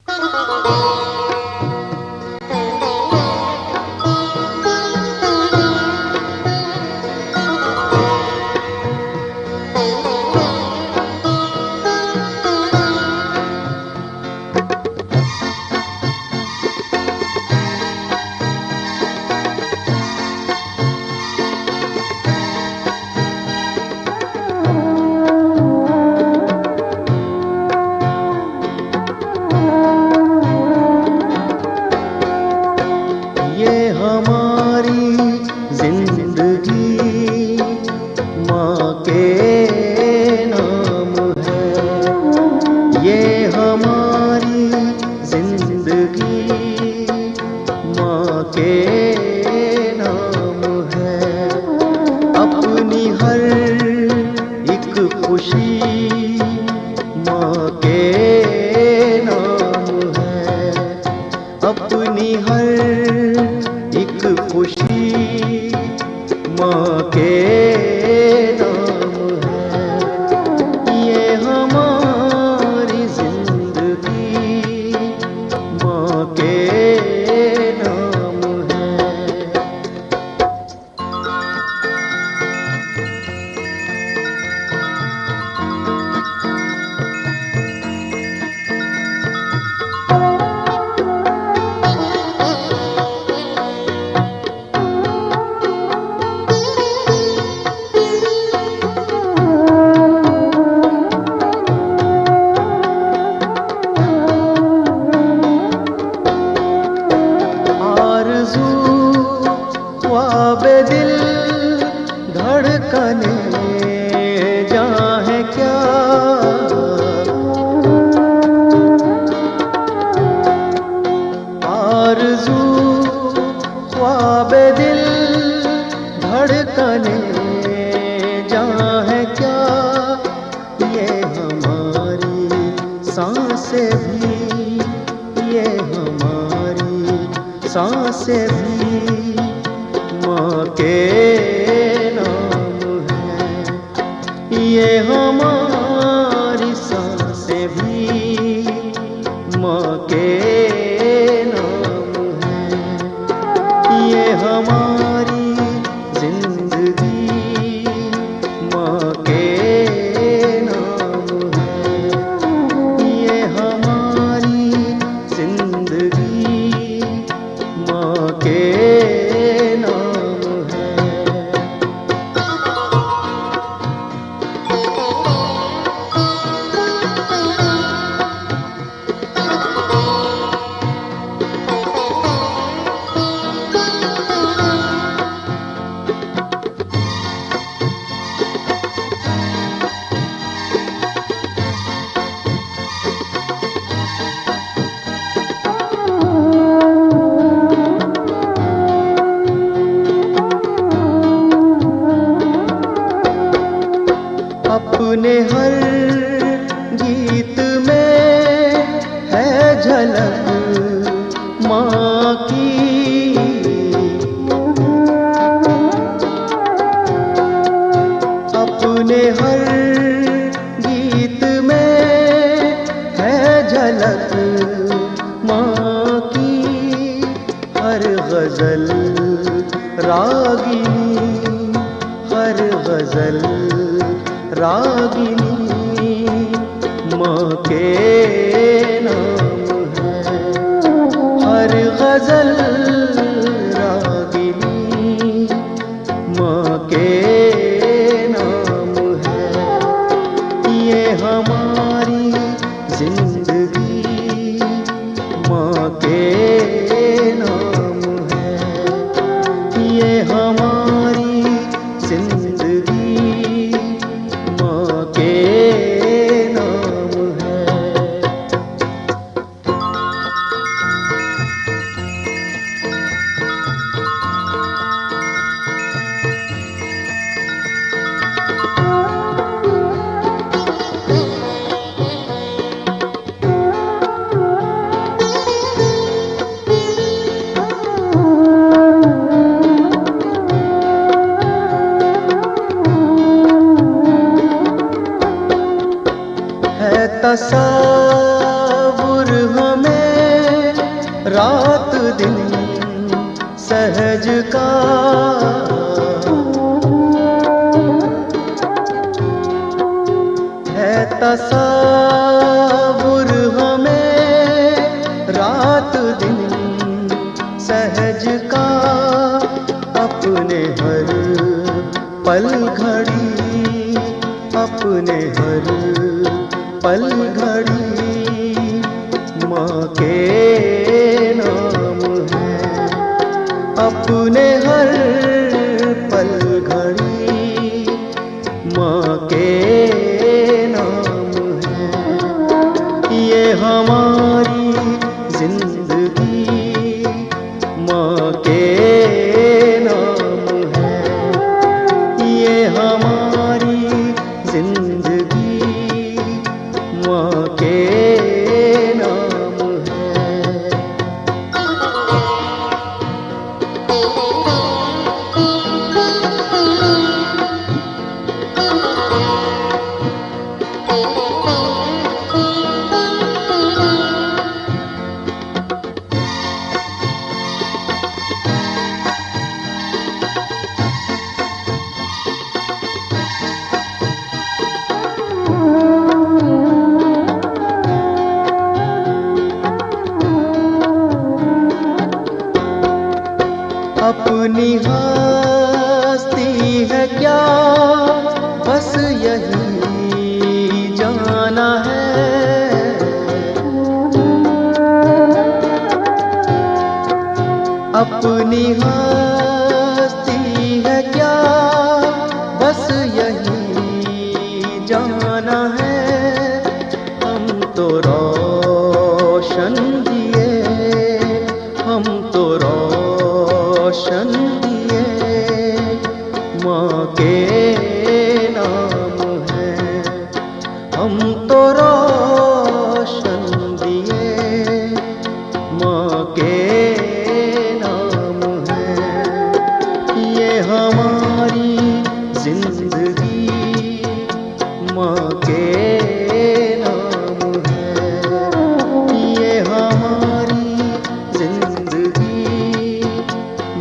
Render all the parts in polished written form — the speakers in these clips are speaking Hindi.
ये हमारी जिंदगी माँ के नाम है। ये हमारी जिंदगी माँ के नाम है। अपनी हर एक खुशी माँ के नाम है। अपनी हर एक खुशी माँ के नाम है। ये हमारी जिंदगी माँ के नाम है। आरज़ू ख्वाबे दिल धड़कने जाए क्या। आरज़ू ख्वाबे दिल धड़कने जाए क्या। ये हमारी सांसें भी, ये हमारी सांसें भी माँ के नाम है। ये हमारी सांसें भी माँ के नाम है। ये हमारी जिंदगी माँ के नाम है। ये हमारी जिंदगी माँ के नाम है। अपने हर गीत में है झलक माँ की। अपने हर गीत में है झलक माँ की। हर गजल रागिनी, हर गजल रागिनी माँ के नाम है। हर गजल रागिनी माँ के नाम है। ये हमारी जिंदगी माँ के नाम है। ये हमारी जिंदगी माँ के नाम है। है तसव्वुर हमें दिन सहज का है तसव्वुर हमें रात दिन सहज का, अपने हर पल घड़ी, अपने हर पल घड़ी माँ के नाम है। अपने हर पल घड़ी माँ के नाम है। ये हमारी जिंदगी माँ के नाम है। ये हमारी जिंदगी माँ के नाम है। अपनी हस्ती है क्या बस यही जाना है। अपनी हस्ती है क्या बस यही जाना है। हम तो रोशन दिए, हम तो रोशन दिए माँ के नाम है। हम तो रोशन दिए माँ के नाम है। ये हमारी जिंदगी माँ के नाम है। ये हमारी जिंदगी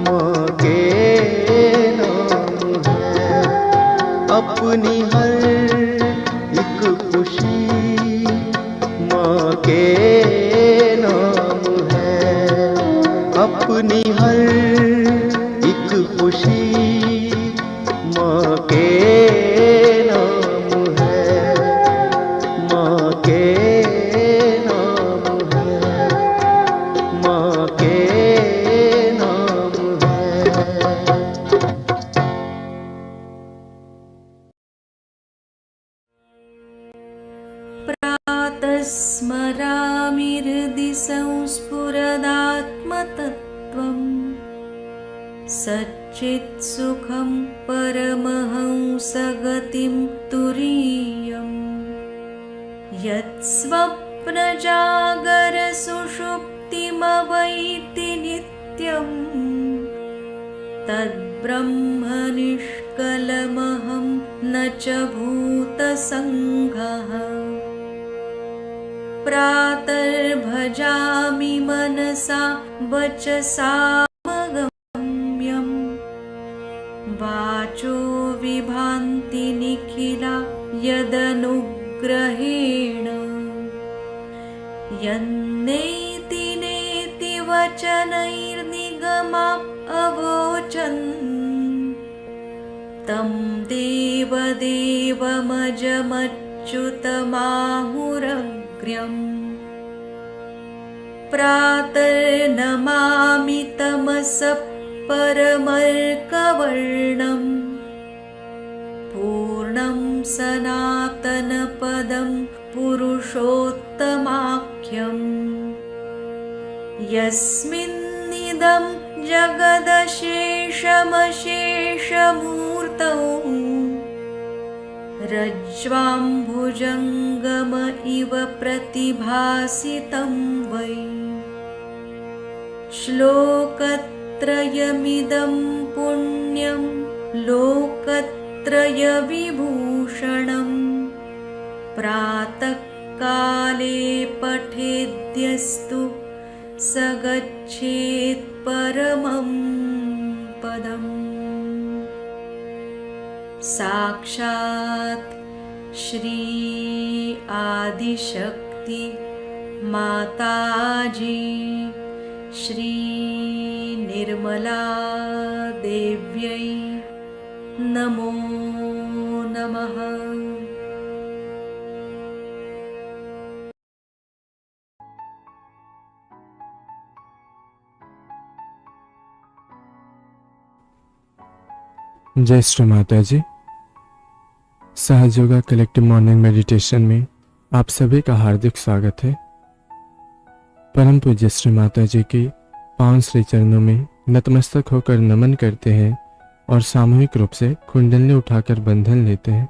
माँ के नाम है। अपनी हर एक खुशी माँ के नाम है। अपनी हर एक खुशी माँ के नाम है। माँ के नाम है। माँ के नाम है। प्रातः स्मरामि हृदि संस्फुरदात्मतत्त्वम् सच्चित्सुखं परमहंसगतिं तुरीयम् यत्स्वप्नजागरसुषुप्तिमवैति नित्यम् तद्ब्रह्म निष्कलमहं न च भूतसङ्घः। प्रातर्भजामि मनसा वचसामगम्यं वाचो विभान्ति निखिला यदनुग्रहेण। यन्नेति नेति वचनैर्निगमा अवोचन् तं देवदेवमजमच्युतमाहुरग्र्यम्। प्रातर्नमामि तमसः परमर्कवर्णम् पूर्णं सनातनपदं पुरुषोत्तमाख्यम्। यस्मिन्निदं जगदशेषमशेषमूर्तौ रज्ज्वाम्भुजङ्गम इव प्रतिभासितं वै। श्लोकत्रयमिदं पुण्यं लोकत्रयविभूषणं प्रातःकाले पठेद्यस्तु स गच्छेत् परमं पदम्। साक्षात् श्री आदिशक्ति माताजी श्री निर्मला देव्यै नमो नमः। जय श्री माता जी। सहज योगा कलेक्टिव मॉर्निंग मेडिटेशन में आप सभी का हार्दिक स्वागत है। परम पूज्य श्री माता जी के पावन श्री चरणों में नतमस्तक होकर नमन करते हैं और सामूहिक रूप से कुंडली उठाकर बंधन लेते हैं।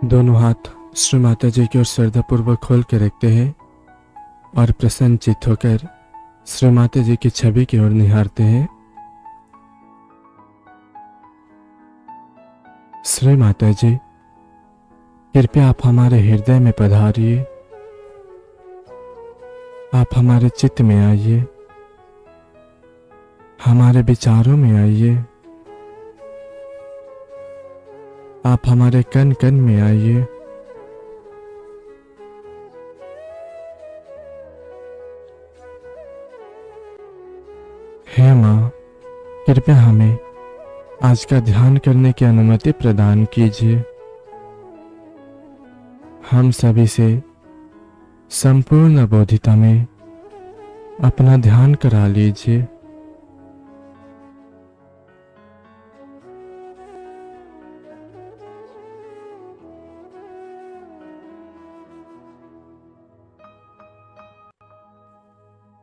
दोनों हाथ श्री माता जी की ओर श्रद्धापूर्वक खोल के रखते हैं और प्रसन्न चित्त होकर श्री माता जी की छवि की ओर निहारते हैं। श्री माता जी, कृपया आप हमारे हृदय में पधारिए, आप हमारे चित्त में आइए, हमारे विचारों में आइए, आप हमारे कण कण में आइए। हे माँ, कृपया हमें आज का ध्यान करने की अनुमति प्रदान कीजिए। हम सभी से संपूर्ण बोधिता में अपना ध्यान करा लीजिए।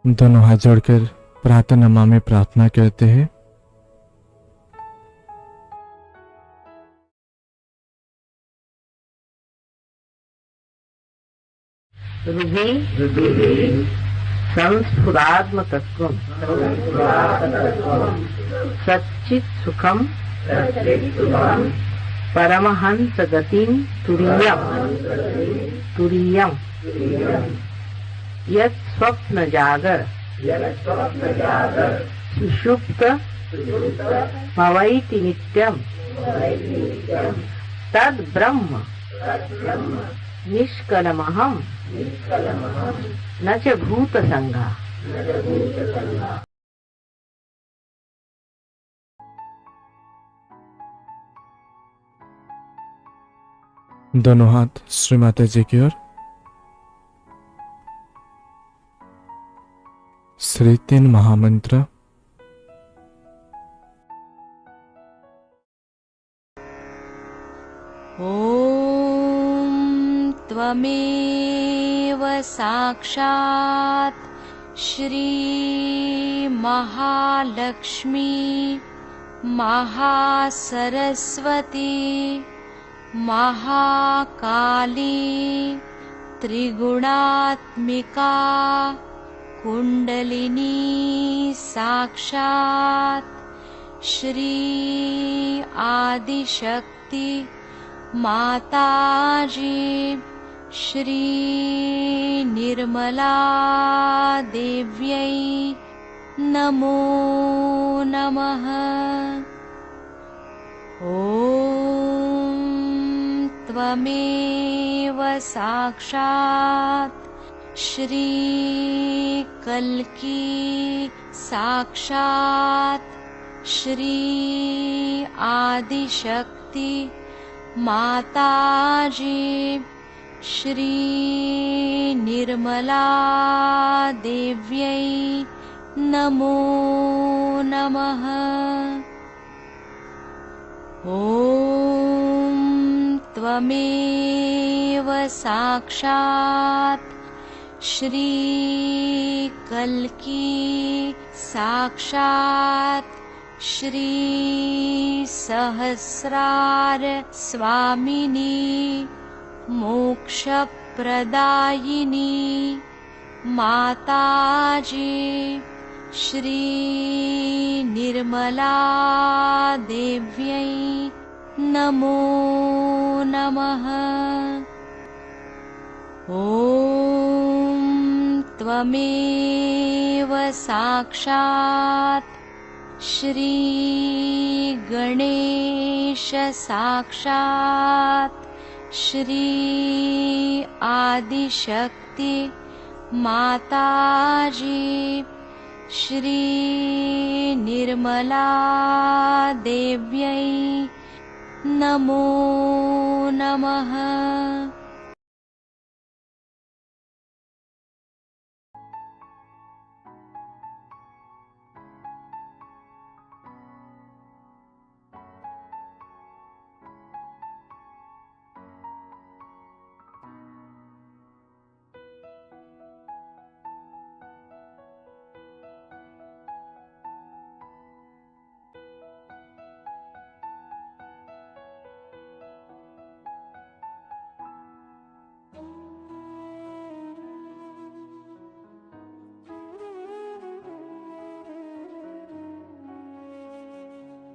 दोनों हाथ जोड़कर प्रार्थना में प्रार्थना करते हैं। संस्फुरात्मतत्वं सच्चित् सुखं परमहंस गतिं तुरीयं यत् स्वप्न जागर सुषुप्त भवैति नित्यं तद् ब्रह्म निष्कलमहं न च भूतसंगा। दोनों हाथ श्री माता जी की ओर। श्री 3 महामंत्र। ॐ त्वमेव साक्षात् श्री महालक्ष्मी महासरस्वती महाकाली त्रिगुणात्मिका कुंडलिनी साक्षात् श्री आदिशक्ति माताजी श्री निर्मला देव्यै नमो नमः। ॐ त्वमेव साक्षात् श्री कल्की साक्षात् श्री आदिशक्ति माताजी श्री निर्मला देव्यै नमो नमः। ॐ त्वमेव साक्षात् श्री कल्की साक्षात् श्री सहस्रार स्वामिनी मोक्षप्रदायिनी माताजी श्री निर्मला देव्यै नमो नमः। ॐ त्वमेव साक्षात् श्री गणेश साक्षात् श्री आदिशक्ति माताजी श्री निर्मला देव्यै नमो नमः।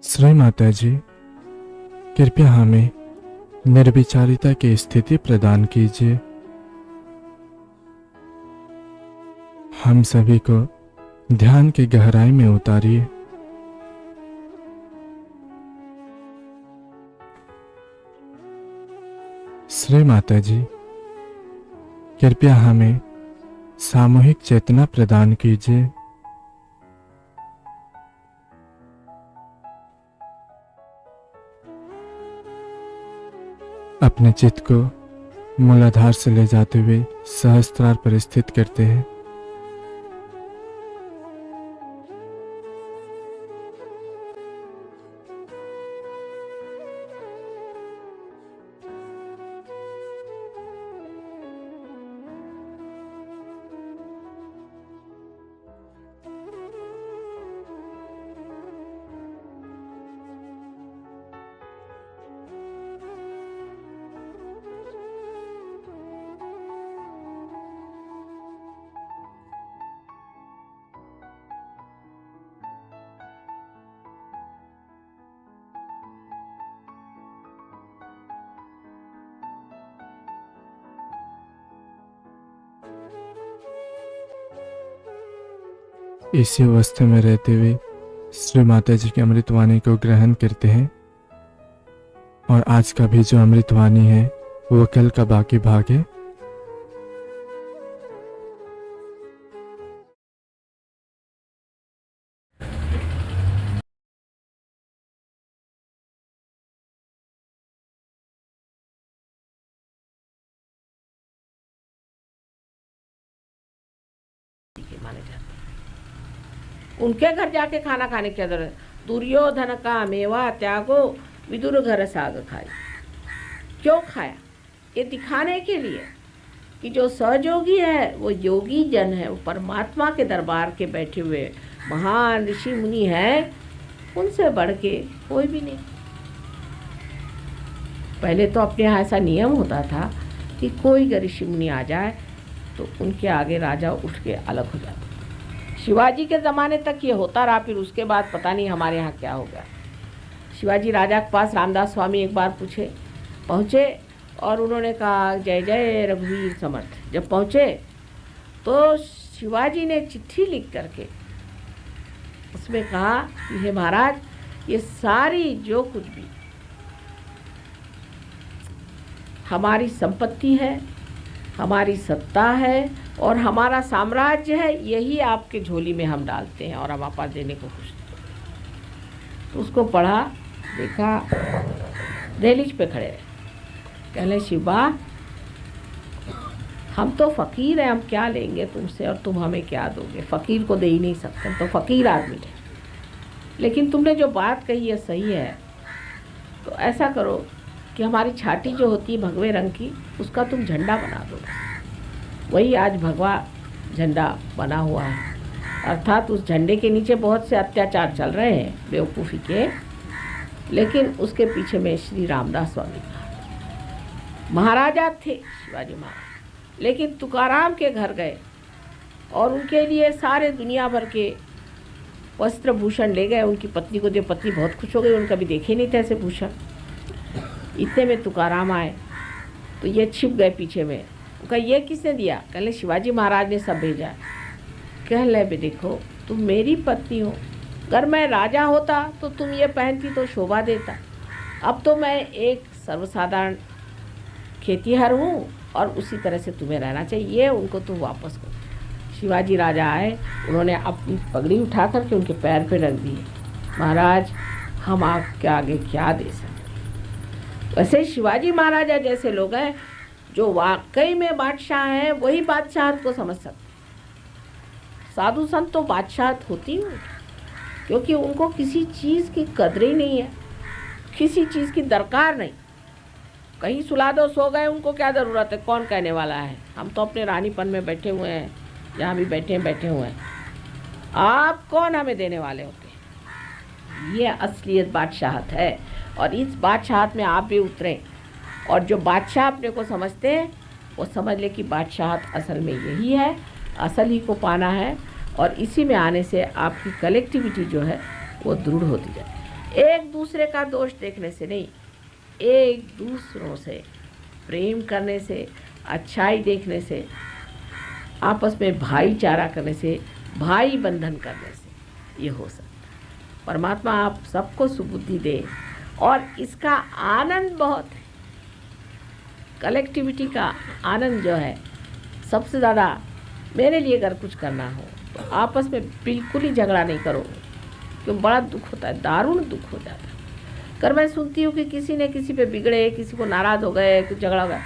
श्री माता जी, कृपया हमें निर्विचारिता की स्थिति प्रदान कीजिए। हम सभी को ध्यान की गहराई में उतारिए। श्री माता जी, कृपया हमें सामूहिक चेतना प्रदान कीजिए। अपने चित्त को मूलाधार से ले जाते हुए सहस्त्रार पर स्थित करते हैं। इसी अवस्था में रहते हुए श्री माता जी की अमृतवाणी को ग्रहण करते हैं और आज का भी जो अमृतवाणी है वो कल का बाकी भाग है। माने जाते हैं। उनके घर जाके खाना खाने की जरूरत। दुर्योधन का मेवा त्यागो विदुर घर साग खाई। क्यों खाया? ये दिखाने के लिए कि जो सहयोगी है वो योगी जन है, वो परमात्मा के दरबार के बैठे हुए महान ऋषि मुनि हैं, उनसे बढ़ के कोई भी नहीं। पहले तो अपने यहाँ ऐसा नियम होता था कि कोई ऋषि मुनि आ जाए तो उनके आगे राजा उठ के अलग हो जाता। शिवाजी के ज़माने तक ये होता रहा, फिर उसके बाद पता नहीं हमारे यहाँ क्या हो गया। शिवाजी राजा के पास रामदास स्वामी एक बार पहुँचे और उन्होंने कहा जय जय रघुवीर समर्थ। जब पहुँचे तो शिवाजी ने चिट्ठी लिख करके उसमें कहा कि हे महाराज, ये सारी जो कुछ भी हमारी संपत्ति है, हमारी सत्ता है और हमारा साम्राज्य है, यही आपके झोली में हम डालते हैं और हम आपको देने को खुश हैं। तो उसको पढ़ा, देखा, दहलीज पे खड़े रहे। कहले शिवा, हम तो फ़कीर हैं, हम क्या लेंगे तुमसे और तुम हमें क्या दोगे? फ़कीर को दे ही नहीं सकते, हम तो फ़कीर आदमी हैं। लेकिन तुमने जो बात कही है सही है, तो ऐसा करो कि हमारी छाती जो होती है भगवे रंग की, उसका तुम झंडा बना दो। वही आज भगवा झंडा बना हुआ है, अर्थात उस झंडे के नीचे बहुत से अत्याचार चल रहे हैं बेवकूफ़ी के, लेकिन उसके पीछे में श्री रामदास स्वामी महाराजा थे, शिवाजी महाराज। लेकिन तुकाराम के घर गए और उनके लिए सारे दुनिया भर के वस्त्र भूषण ले गए। उनकी पत्नी को दिए, पत्नी बहुत खुश हो गई, उनका भी देखे नहीं थे ऐसे भूषण। इतने में तुकाराम आए तो ये छिप गए पीछे में। उनका ये किसने दिया? कहले शिवाजी महाराज ने सब भेजा। कह ले बे, देखो तुम मेरी पत्नी हो, अगर मैं राजा होता तो तुम ये पहनती तो शोभा देता। अब तो मैं एक सर्वसाधारण खेतीहर हूँ और उसी तरह से तुम्हें रहना चाहिए। ये उनको तुम वापस करो। शिवाजी राजा आए, उन्होंने अपनी पगड़ी उठा करके उनके पैर पे रख दी। महाराज, हम आपके आगे क्या दे सकते? वैसे शिवाजी महाराजा जैसे लोग हैं जो वाकई में बादशाह हैं, वही बादशाहत को समझ सकते। साधु संत तो बादशाहत होती है, क्योंकि उनको किसी चीज़ की कदर ही नहीं है, किसी चीज़ की दरकार नहीं। कहीं सुला दो, सो गए, उनको क्या ज़रूरत है? कौन कहने वाला है? हम तो अपने रानीपन में बैठे हुए हैं, जहाँ भी बैठे हुए हैं। आप कौन हमें देने वाले होते हैं? ये असलियत बादशाहत है, और इस बादशाहत में आप भी उतरें। और जो बादशाह अपने को समझते हैं वो समझ ले कि बादशाहत असल में यही है, असल ही को पाना है। और इसी में आने से आपकी कलेक्टिविटी जो है वो दृढ़ होती जाए। एक दूसरे का दोष देखने से नहीं, एक दूसरों से प्रेम करने से, अच्छाई देखने से, आपस में भाईचारा करने से, भाई बंधन करने से ये हो सकता है। परमात्मा आप सबको सुबुद्धि दे, और इसका आनंद बहुत है। कलेक्टिविटी का आनंद जो है सबसे ज़्यादा। मेरे लिए अगर कुछ करना हो तो आपस में बिल्कुल ही झगड़ा नहीं करो, क्यों? बड़ा दुख होता है, दारुण दुख हो जाता है। अगर मैं सुनती हूँ कि किसी ने किसी पे बिगड़े, किसी को नाराज़ हो गए, कुछ झगड़ा हो गया,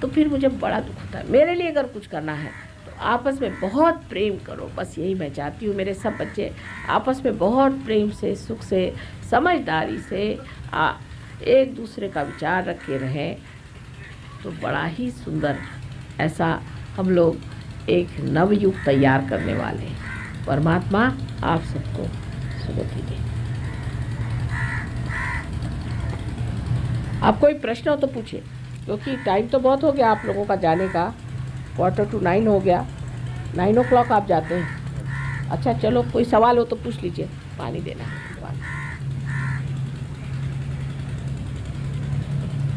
तो फिर मुझे बड़ा दुख होता है। मेरे लिए अगर कुछ करना है तो आपस में बहुत प्रेम करो, बस यही मैं चाहती हूँ। मेरे सब बच्चे आपस में बहुत प्रेम से, सुख से, समझदारी से एक दूसरे का विचार रख के रहें, तो बड़ा ही सुंदर ऐसा हम लोग एक नवयुग तैयार करने वाले हैं। परमात्मा आप सबको सुबुद्धि दे। आप कोई प्रश्न हो तो पूछिए, क्योंकि टाइम तो बहुत हो गया आप लोगों का जाने का। 8:45 हो गया, 9 o'clock आप जाते हैं। अच्छा चलो, कोई सवाल हो तो पूछ लीजिए। पानी देना है,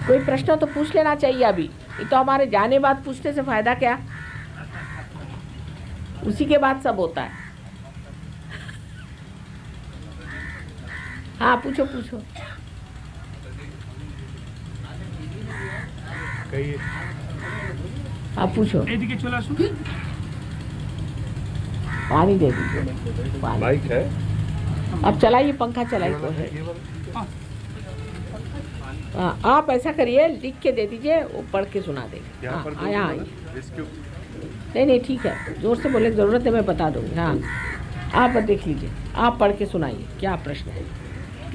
कोई प्रश्न हो तो पूछ लेना चाहिए अभी। ये तो हमारे जाने बाद पूछने से फ़ायदा क्या? उसी के बाद सब होता है। हाँ पूछो पूछो। हाँ पूछो। पानी दे दीजिए, पानी है। अब चलाइए, पंखा चलाइए तो है। हाँ आप ऐसा करिए, लिख के दे दीजिए, वो पढ़ के सुना देंगे। हाँ यहाँ आइए। नहीं ठीक है, जोर से बोलने की ज़रूरत है, मैं बता दूँगी। हाँ आप देख लीजिए, आप पढ़ के सुनाइए क्या प्रश्न है।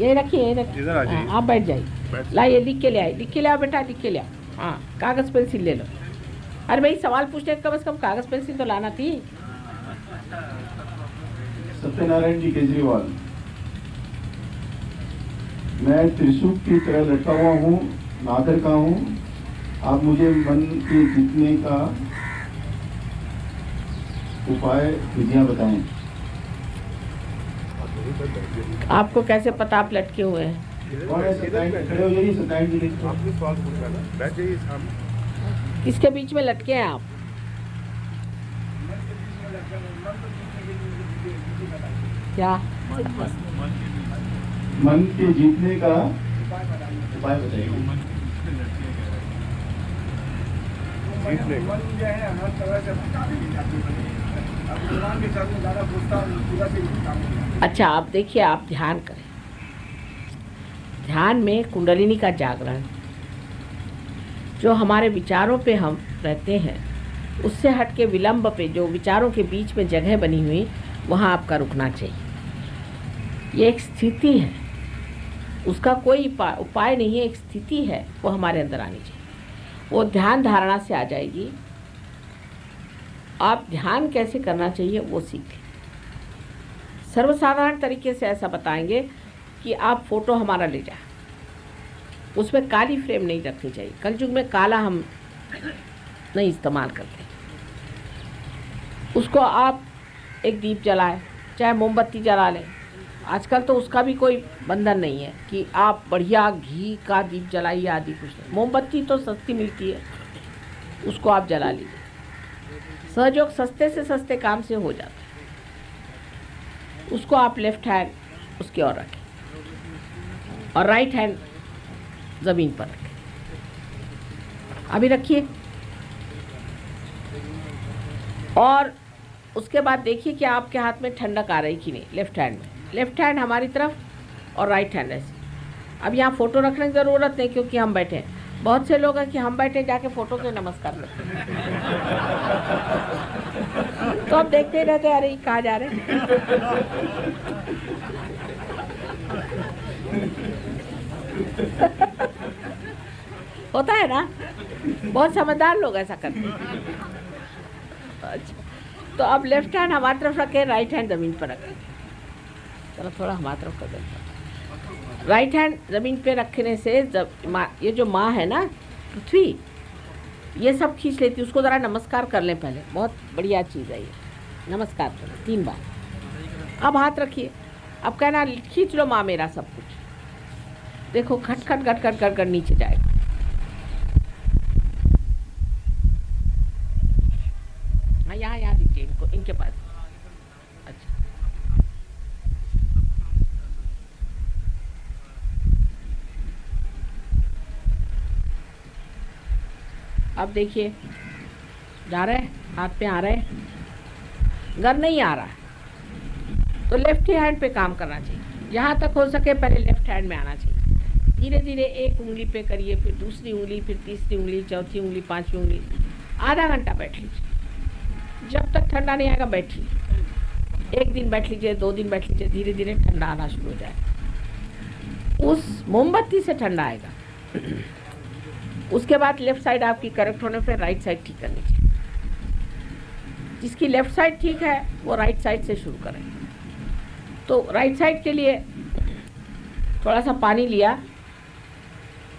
यही रखिए, यही रखिए। आप बैठ जाइए, लाइए, लिख के ले आइए, लिख के ले आओ बेटा, लिख के ले आओ। हाँ कागज़ पेंसिल ले लो। अरे भाई सवाल पूछने कम से कम कागज़ पेंसिल तो लाना थी। सत्यनारायण जी केजरीवाल, मैं त्रिशूल की तरह लटका हुआ हूँ, नादर का हूँ। आप मुझे मन के जीतने का उपाय विधियाँ बताएं। आपको कैसे पता आप लटके हुए हैं? कौन है सत्यायन? खड़े हो जाइए, सत्यायन जी लिखो। आपको सवाल पूछ रहा था, बैठ जाइए सामने। किसके बीच में लटके हैं आप? क्या मन के जीतने का उपाय बताइए। जीतने का मन जो है हर तरह से अब भगवान के चरण ज़्यादा पूछता हूँ, पूरा से काम नहीं। अच्छा, आप देखिए, आप ध्यान करें। ध्यान में कुंडलिनी का जागरण, जो हमारे विचारों पे हम रहते हैं, उससे हट के विलंब पे, जो विचारों के बीच में जगह बनी हुई, वहाँ आपका रुकना चाहिए। ये एक स्थिति है, उसका कोई उपाय नहीं है, एक स्थिति है, वो हमारे अंदर आनी चाहिए। वो ध्यान धारणा से आ जाएगी। आप ध्यान कैसे करना चाहिए वो सीखें। सर्वसाधारण तरीके से ऐसा बताएंगे कि आप फोटो हमारा ले जाए, उसमें काली फ्रेम नहीं रखनी चाहिए। कलयुग में काला हम नहीं इस्तेमाल करते। उसको आप एक दीप जलाएं, चाहे मोमबत्ती जला लें। आजकल तो उसका भी कोई बंधन नहीं है कि आप बढ़िया घी का दीप जलाइए आदि, कुछ नहीं। मोमबत्ती तो सस्ती मिलती है, उसको आप जला लीजिए। सहयोग सस्ते से सस्ते काम से हो जाता है। उसको आप लेफ्ट हैंड उसकी ओर रखें और राइट हैंड ज़मीन पर रखें। अभी रखिए। और उसके बाद देखिए कि आपके हाथ में ठंडक आ रही कि नहीं। लेफ्ट हैंड में, लेफ्ट हैंड हमारी तरफ और राइट हैंड ऐसे। अब यहाँ फ़ोटो रखने की ज़रूरत नहीं, क्योंकि हम बैठे हैं। बहुत से लोग हैं कि हम बैठे जाके फ़ोटो के नमस्कार करते हैं। तो अब देखते ही रहते, अरे कहाँ जा रहे हैं। होता है ना, बहुत समझदार लोग ऐसा करते हैं। अच्छा, तो अब लेफ्ट हैंड हमारी तरफ रखें, राइट हैंड ज़मीन पर रखें। चलो थोड़ा हमारी तरफ कर देते। राइट हैंड ज़मीन पे रखने से ये जो माँ है ना, पृथ्वी, ये सब खींच लेती है। उसको ज़रा नमस्कार कर लें पहले, बहुत बढ़िया चीज़ है ये। नमस्कार करें 3 बार। अब हाथ रखिए, अब कहना खींच लो माँ मेरा सब कुछ। देखो खट खट खट खट खट कर नीचे जाएगा। हाँ, यहाँ दीजिए इनको, इनके पास। अच्छा, अब देखिए जा रहे हैं, हाथ पे आ रहे हैं। घर नहीं आ रहा है तो लेफ्ट हैंड पे काम करना चाहिए। जहाँ तक हो सके पहले लेफ्ट हैंड में आना चाहिए। धीरे धीरे एक उंगली पे करिए, फिर दूसरी उंगली, फिर तीसरी उंगली, चौथी उंगली, 5वीं उंगली। आधा घंटा बैठ लीजिए। जब तक ठंडा नहीं आएगा बैठिए। 1 दिन बैठ लीजिए, 2 दिन बैठ लीजिए, धीरे धीरे ठंडा आना शुरू हो जाएगा। उस मोमबत्ती से ठंडा आएगा। उसके बाद लेफ्ट साइड आपकी करेक्ट होने पर राइट साइड ठीक करनी चाहिए। जिसकी लेफ्ट साइड ठीक है वो राइट साइड से शुरू करें। तो राइट साइड के लिए थोड़ा सा पानी लिया।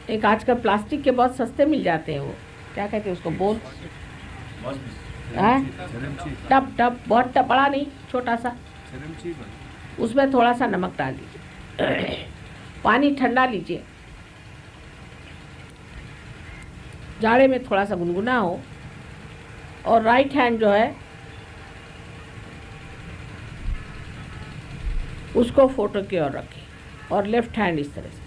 एक आजकल प्लास्टिक के बहुत सस्ते मिल जाते हैं, वो क्या कहते हैं उसको, बोल, टब, बहुत टब, बड़ा नहीं, छोटा सा। उसमें थोड़ा सा नमक डाल दीजिए। पानी ठंडा लीजिए, जाड़े में थोड़ा सा गुनगुना हो। और राइट हैंड जो है उसको फोटो की ओर रखें और लेफ्ट हैंड इस तरह से।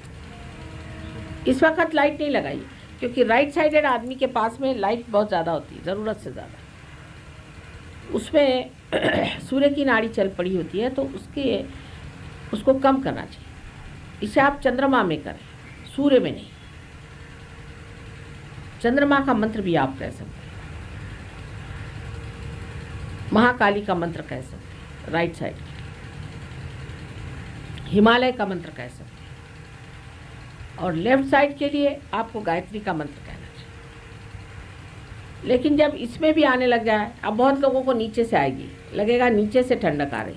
इस वक्त लाइट नहीं लगाई, क्योंकि राइट साइडेड आदमी के पास में लाइट बहुत ज़्यादा होती है, ज़रूरत से ज़्यादा। उसमें सूर्य की नाड़ी चल पड़ी होती है, तो उसको कम करना चाहिए। इसे आप चंद्रमा में करें, सूर्य में नहीं। चंद्रमा का मंत्र भी आप कह सकते हैं, महाकाली का मंत्र कह सकते हैं राइट साइड, हिमालय का मंत्र कह सकते हैं। और लेफ्ट साइड के लिए आपको गायत्री का मंत्र कहना चाहिए। लेकिन जब इसमें भी आने लग जाए, अब बहुत लोगों को नीचे से आएगी, लगेगा नीचे से ठंडक आ रही,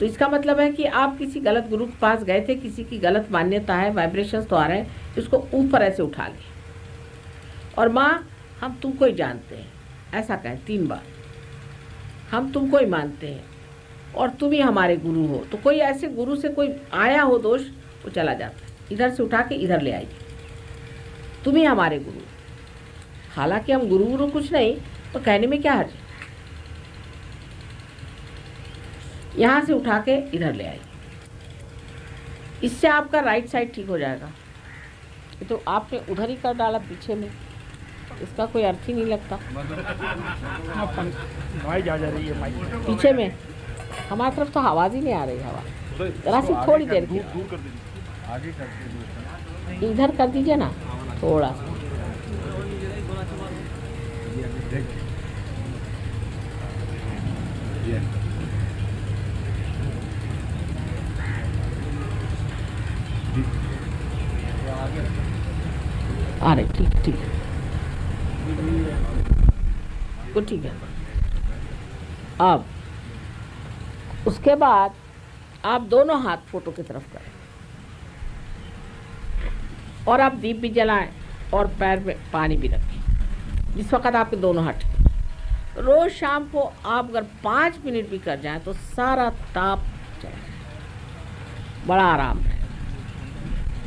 तो इसका मतलब है कि आप किसी गलत गुरु के पास गए थे, किसी की गलत मान्यता है, वाइब्रेशंस तो आ रहे हैं, इसको ऊपर ऐसे उठा लें और माँ हम तुमको ही जानते हैं, ऐसा कहें 3 बार। हम तुमको ही मानते हैं और तुम ही हमारे गुरु हो। तो कोई ऐसे गुरु से कोई आया हो दोष, वो चला जाता है। इधर से उठा के इधर ले आइए, तुम ही हमारे गुरु। हालांकि हम गुरु गुरु कुछ नहीं, तो कहने में क्या हर्ज है। यहाँ से उठा के इधर ले आइए, इससे आपका राइट साइड ठीक हो जाएगा। ये तो आपने उधर ही कर डाला पीछे में, इसका कोई अर्थ ही नहीं लगता। जा रही है माइक पीछे में हमारी तरफ तो आवाज़ ही नहीं आ रही। हवा जरा सी थोड़ी देर की दूर कर दीजिए, आगे कर दीजिए, इधर कर दीजिए ना थोड़ा सा। आ रहे, ठीक ठीक तो ठीक है। अब उसके बाद आप दोनों हाथ फोटो की तरफ करें और आप दीप भी जलाएं और पैर में पानी भी रखें जिस वक्त आपके दोनों हाथ। रोज शाम को आप अगर 5 मिनट भी कर जाएं तो सारा ताप चला जाए, बड़ा आराम है।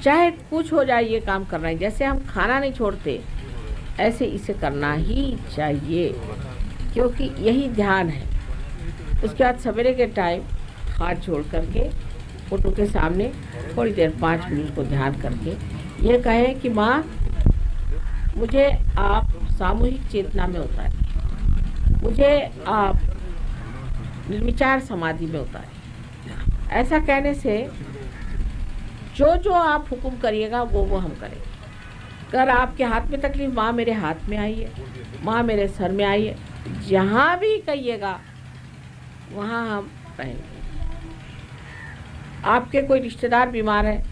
चाहे कुछ हो जाए, ये काम करना है। जैसे हम खाना नहीं छोड़ते, ऐसे इसे करना ही चाहिए, क्योंकि यही ध्यान है। उसके बाद सवेरे के टाइम हाथ जोड़ करके फोटो के सामने थोड़ी देर 5 मिनट को ध्यान करके ये कहें कि माँ, मुझे आप सामूहिक चेतना में उतारें, मुझे आप निर्विचार समाधि में उतारें। ऐसा कहने से जो जो आप हुक्म करिएगा वो हम करेंगे। अगर आपके हाथ में तकलीफ, माँ मेरे हाथ में आई है, माँ मेरे सर में आई है, जहाँ भी कहिएगा वहाँ हम रहेंगे। आपके कोई रिश्तेदार बीमार है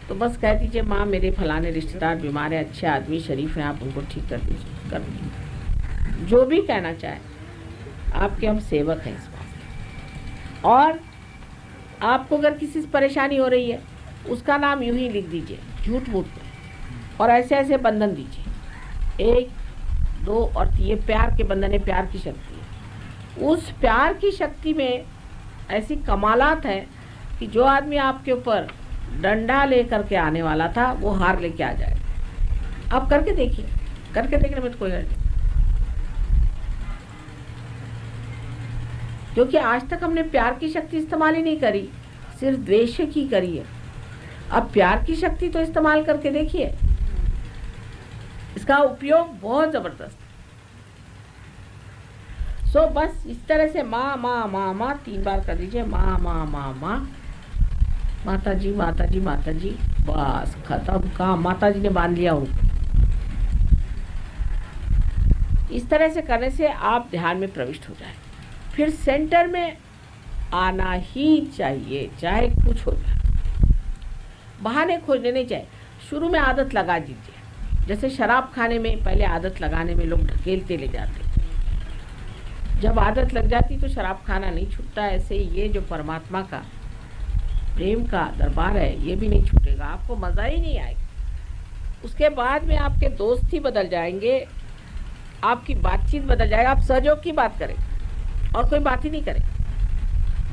तो बस कह दीजिए, माँ मेरे फलाने रिश्तेदार बीमार है, अच्छे आदमी शरीफ हैं, आप उनको ठीक कर दीजिए, कर दीजिए। जो भी कहना चाहे, आपके हम सेवक हैं इस बात। और आपको अगर किसी से परेशानी हो रही है, उसका नाम यूं ही लिख दीजिए झूठ मूठ में, और ऐसे ऐसे बंधन दीजिए, 1 2 और 3। ये प्यार के बंधन है, प्यार की शक्ति है। उस प्यार की शक्ति में ऐसी कमालात है कि जो आदमी आपके ऊपर डंडा लेकर के आने वाला था, वो हार लेके आ जाएगा। आप करके देखिए, करके देखने में तो कोई हर्ज नहीं, क्योंकि आज तक हमने प्यार की शक्ति इस्तेमाल ही नहीं करी, सिर्फ द्वेष की करी है। अब प्यार की शक्ति तो इस्तेमाल करके देखिए, इसका उपयोग बहुत जबरदस्त। सो बस इस तरह से माँ माँ माँ माँ 3 बार कर दीजिए, माँ माँ माँ माँ, माता जी माता जी माता जी, बस खत्म काम। माता जी ने बांध लिया उनको। इस तरह से करने से आप ध्यान में प्रविष्ट हो जाए। फिर सेंटर में आना ही चाहिए, चाहे कुछ हो जाए। बहाने खोजने नहीं चाहिए। शुरू में आदत लगा दीजिए, जैसे शराब खाने में पहले आदत लगाने में लोग ढकेलते ले जाते, जब आदत लग जाती तो शराब खाना नहीं छूटता। ऐसे ही ये जो परमात्मा का प्रेम का दरबार है, ये भी नहीं छूटेगा, आपको मज़ा ही नहीं आएगा। उसके बाद में आपके दोस्त ही बदल जाएंगे, आपकी बातचीत बदल जाएगा, आप सहयोग की बात करें और कोई बात ही नहीं करे,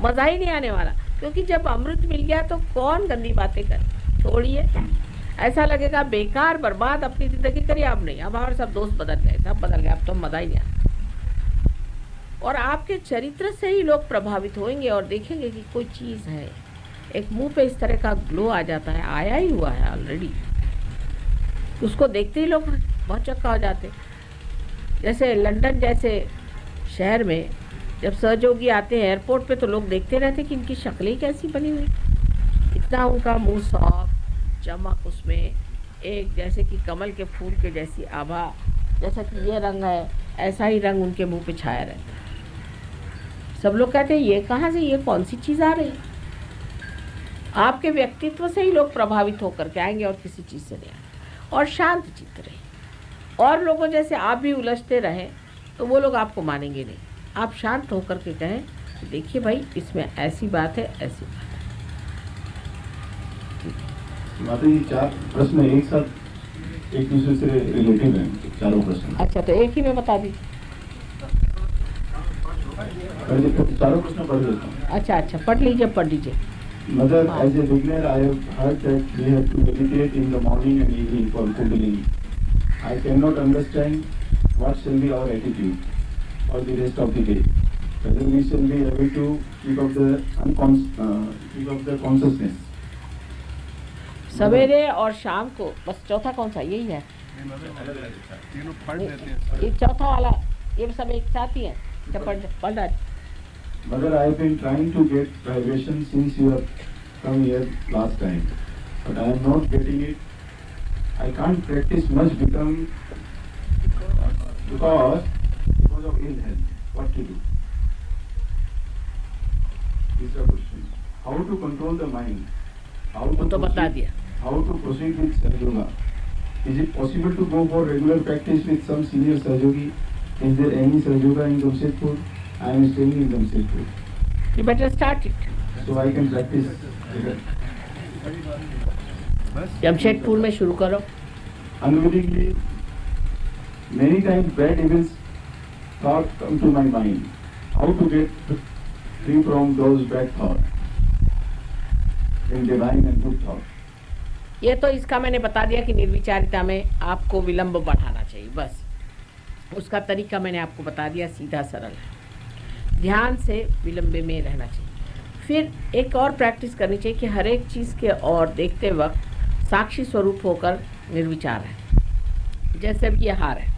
मज़ा ही नहीं आने वाला। क्योंकि जब अमृत मिल गया तो कौन गंदी बातें करे, छोड़िए। ऐसा लगेगा बेकार बर्बाद अपनी ज़िंदगी करिए। अब नहीं, अब हमारे सब दोस्त बदल गए, सब बदल गए, अब तो मज़ा ही नहीं आता। और आपके चरित्र से ही लोग प्रभावित होंगे और देखेंगे कि कोई चीज़ है। एक मुंह पे इस तरह का ग्लो आ जाता है, आया ही हुआ है ऑलरेडी, उसको देखते ही लोग बहुत चक्का हो जाते। जैसे लंदन जैसे शहर में जब सहयोगी आते हैं एयरपोर्ट पे, तो लोग देखते रहते कि इनकी शक्लें कैसी बनी हुई, इतना उनका मुंह सॉफ्ट, चमक उसमें एक जैसे कि कमल के फूल के जैसी आभा, जैसा कि ये रंग है ऐसा ही रंग उनके मुंह पे छाया रहता है। सब लोग कहते हैं ये कहाँ से, ये कौन सी चीज़ आ रही है। आपके व्यक्तित्व से ही लोग प्रभावित होकर के आएंगे और किसी चीज़ से नहीं आएंगे। और शांत चित्त रहे और लोगों जैसे आप भी उलझते रहें तो वो लोग आपको मानेंगे नहीं। आप शांत होकर के कहें, देखिए भाई इसमें ऐसी बात है, ऐसी बात है। माता जी 4 प्रश्न एक साथ एक दूसरे से रिलेटेड हैं, चारों प्रश्न। अच्छा, तो एक ही में बता दीजिए। चारों प्रश्न पढ़ लेता हूँ। अच्छा, पढ़ लीजिए। Mother, as a beginner, I have heard that we have to meditate in the morning and evening for Kundalini. I cannot understand what shall be our attitude for the rest of the day. Whether we shall be able to keep up the consciousness. सवेरे और शाम को बस चौथा कौन सा यही है? तीनों पढ़ देते हैं। ये चौथा वाला ये सब एक साथ ही है जब पढ़ रहा है। Mother, I have been trying to get vibration since you have come here last time, but I am not getting it. I can't practice much because of ill health. What to do? This is the question. How to control the mind? How वो to तो बता proceed, दिया। how to proceed with Sahaja Yoga? Is it possible to go for regular practice with some senior Sahaja Yogi? Is there any Sahaja Yoga in Jamshedpur? I am staying in Jamshedpur, You better start it. so I can practice. Jamshedpur में शुरू करो। Unwillingly, many times bad events thoughts come to my mind. How to get free from those bad thoughts in divine and good thoughts. ये तो इसका मैंने बता दिया कि निर्विचारिता में आपको विलंब बढ़ाना चाहिए, बस उसका तरीका मैंने आपको बता दिया, सीधा सरल है। ध्यान से विलंब में रहना चाहिए। फिर एक और प्रैक्टिस करनी चाहिए कि हर एक चीज़ के और देखते वक्त साक्षी स्वरूप होकर निर्विचार है। जैसे अब ये हार है,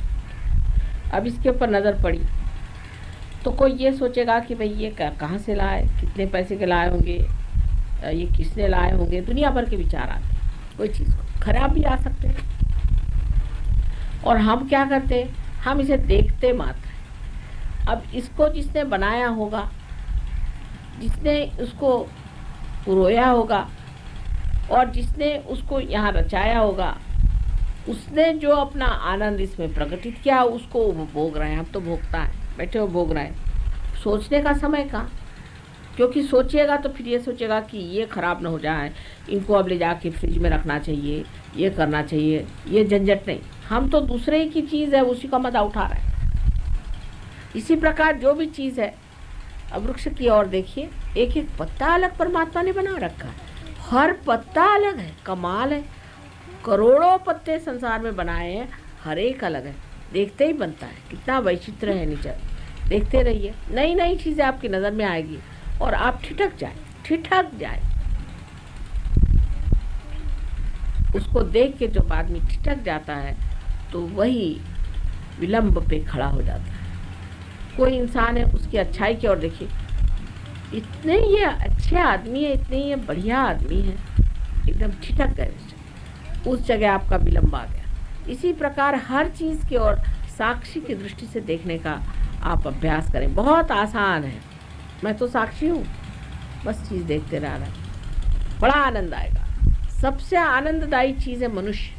अब इसके ऊपर नज़र पड़ी तो कोई ये सोचेगा कि भाई ये कहाँ से लाए, कितने पैसे के लाए होंगे, ये किसने लाए होंगे, दुनिया भर के विचार आते हैं। कोई चीज़ को खराब भी आ सकते हैं और हम क्या करते हैं, हम इसे देखते मात्र हैं। अब इसको जिसने बनाया होगा, जिसने उसको रोया होगा और जिसने उसको यहाँ रचाया होगा, उसने जो अपना आनंद इसमें प्रकटित किया उसको वो भोग रहे हैं। हम तो भोगता है, बैठे हो भोग रहे हैं। सोचने का समय कहाँ, क्योंकि सोचिएगा तो फिर ये सोचेगा कि ये ख़राब ना हो जाए, इनको अब ले जाके फ्रिज में रखना चाहिए, ये करना चाहिए, ये झंझट नहीं। हम तो दूसरे की चीज़ है उसी का मज़ा उठा रहे हैं। इसी प्रकार जो भी चीज़ है, अब वृक्ष की ओर देखिए, एक एक पत्ता अलग परमात्मा ने बना रखा है, हर पत्ता अलग है, कमाल है। करोड़ों पत्ते संसार में बनाए हैं, हर एक अलग है, देखते ही बनता है। कितना वैचित्र है नीचे, देखते रहिए, नई नई चीज़ें आपकी नज़र में आएगी और आप ठिठक जाए। उसको देख के जब आदमी ठिठक जाता है तो वही विलंब पे खड़ा हो जाता है। कोई इंसान है, उसकी अच्छाई की ओर देखिए, इतने ये अच्छे आदमी है, इतने ये बढ़िया आदमी है, एकदम ठिठक गए, उस जगह आपका विलंब आ गया। इसी प्रकार हर चीज़ की ओर साक्षी की दृष्टि से देखने का आप अभ्यास करें। बहुत आसान है, मैं तो साक्षी हूँ, बस चीज़ देखते रह रहा है, बड़ा आनंद आएगा। सबसे आनंददायी चीज़ है मनुष्य,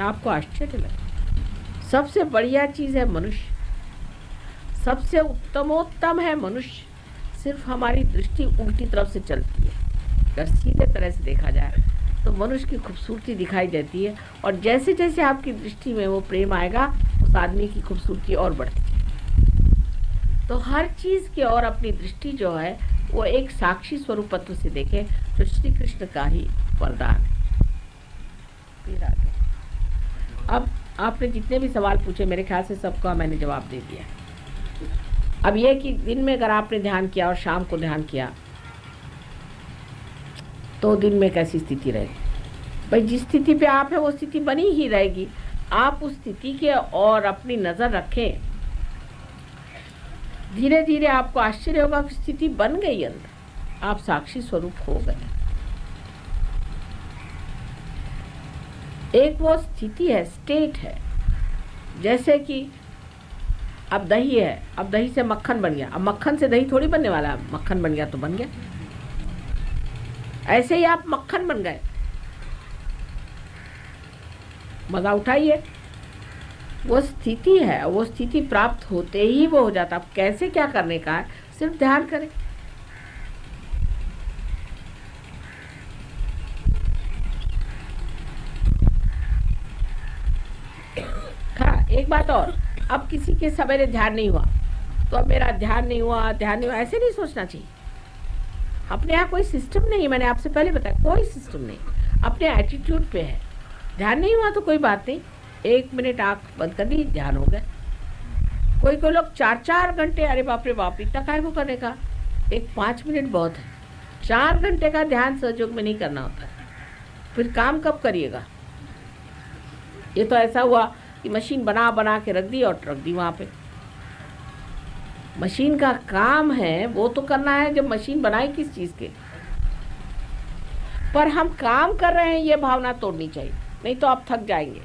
आपको आश्चर्य लगे, सबसे बढ़िया चीज़ है मनुष्य, सबसे उत्तमोत्तम है मनुष्य। सिर्फ हमारी दृष्टि उल्टी तरफ से चलती है। अगर सीधे तरह से देखा जाए तो मनुष्य की खूबसूरती दिखाई देती है, और जैसे जैसे आपकी दृष्टि में वो प्रेम आएगा, उस आदमी की खूबसूरती और बढ़ती है। तो हर चीज़ की ओर अपनी दृष्टि जो है वो एक साक्षी स्वरूपत्व से देखें, जो श्री कृष्ण का ही वरदान है। फिर आगे, अब आपने जितने भी सवाल पूछे, मेरे ख्याल से सबका मैंने जवाब दे दिया। अब ये कि दिन में अगर आपने ध्यान किया और शाम को ध्यान किया तो दिन में कैसी स्थिति रहेगी? भाई जिस स्थिति पे आप है वो स्थिति बनी ही रहेगी। आप उस स्थिति के और अपनी नज़र रखें, धीरे धीरे आपको आश्चर्य होगा कि स्थिति बन गई अंदर, आप साक्षी स्वरूप हो गए। एक वो स्थिति है, स्टेट है, जैसे कि अब दही है, अब दही से मक्खन बन गया, अब मक्खन से दही थोड़ी बनने वाला है, मक्खन बन गया तो बन गया। ऐसे ही आप मक्खन बन गए, मजा उठाइए। वो स्थिति है, वो स्थिति प्राप्त होते ही वो हो जाता। अब कैसे क्या करने का है, सिर्फ ध्यान करें। हाँ, एक बात और, अब किसी के सवेरे ध्यान नहीं हुआ तो अब मेरा ध्यान नहीं हुआ, ऐसे नहीं सोचना चाहिए। अपने यहाँ कोई सिस्टम नहीं, मैंने आपसे पहले बताया कोई सिस्टम नहीं, अपने एटीट्यूड पे है। ध्यान नहीं हुआ तो कोई बात नहीं, 1 मिनट आँख बंद कर दी, ध्यान हो गया। कोई कोई लोग 4-4 घंटे, अरे बाप रे बाप, इतना काय को करने का, एक 5 मिनट बहुत है। 4 घंटे का ध्यान सहयोग में नहीं करना होता है, फिर काम कब करिएगा। ये तो ऐसा हुआ कि मशीन बना बना के रख दी और रख दी वहाँ पे। मशीन का काम है वो तो करना है जब मशीन बनाई किस चीज़ के, पर हम काम कर रहे हैं ये भावना तोड़नी चाहिए, नहीं तो आप थक जाएंगे,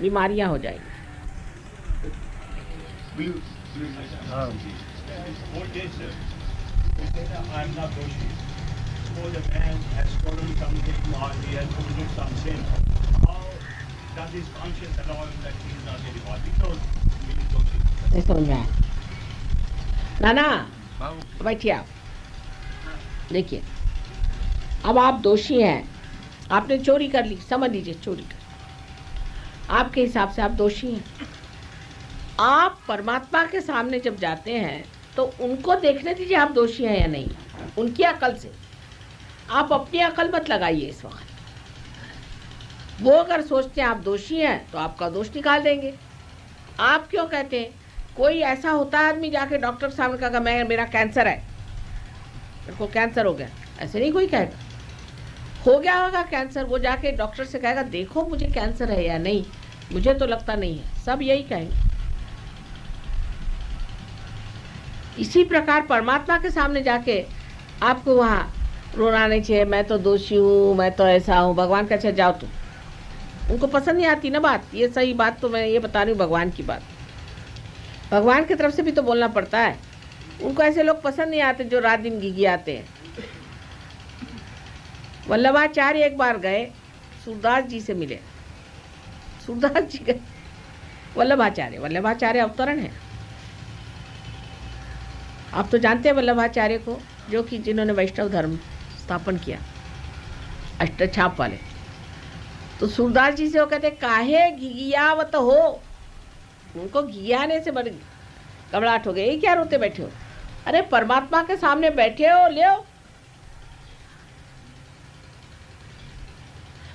बीमारियां हो जाएंगी। नहीं समझ में आया नाना, बैठिए आप। देखिए, अब आप दोषी हैं, आपने चोरी कर ली, समझ लीजिए चोरी कर, आपके हिसाब से आप दोषी हैं। आप परमात्मा के सामने जब जाते हैं तो उनको देखने दीजिए आप दोषी हैं या नहीं, उनकी अकल से। आप अपनी अकल मत लगाइए इस वक्त। वो अगर सोचते हैं आप दोषी हैं तो आपका दोष निकाल देंगे। आप क्यों कहते हैं, कोई ऐसा होता है आदमी जाके डॉक्टर के सामने कहेगा मैं, मेरा कैंसर है, मेरे को कैंसर हो गया, ऐसे नहीं कोई कहेगा। हो गया होगा कैंसर, वो जाके डॉक्टर से कहेगा देखो मुझे कैंसर है या नहीं, मुझे तो लगता नहीं है, सब यही कहेंगे। इसी प्रकार परमात्मा के सामने जाके आपको वहाँ रोना नहीं चाहिए, मैं तो दोषी हूँ, मैं तो ऐसा हूँ। भगवान का अच्छा जाओ तुम, उनको पसंद नहीं आती ना बात, ये सही बात तो मैं ये बता रही हूँ, भगवान की बात। भगवान की तरफ से भी तो बोलना पड़ता है। उनको ऐसे लोग पसंद नहीं आते जो रात दिन घिघियाते हैं। वल्लभाचार्य एक बार गए, सूरदास जी से मिले। सूरदास जी गए, वल्लभाचार्य अवतरण है। आप तो जानते हैं वल्लभाचार्य को, जो कि जिन्होंने वैष्णव धर्म स्थापन किया, अष्टछाप वाले। तो सूरदास जी से वो कहते काहे घिघियावत हो, उनको घिघियाने से बड़ी घबराहट हो गई। ये क्या रोते बैठे हो, अरे परमात्मा के सामने बैठे हो, ले हो।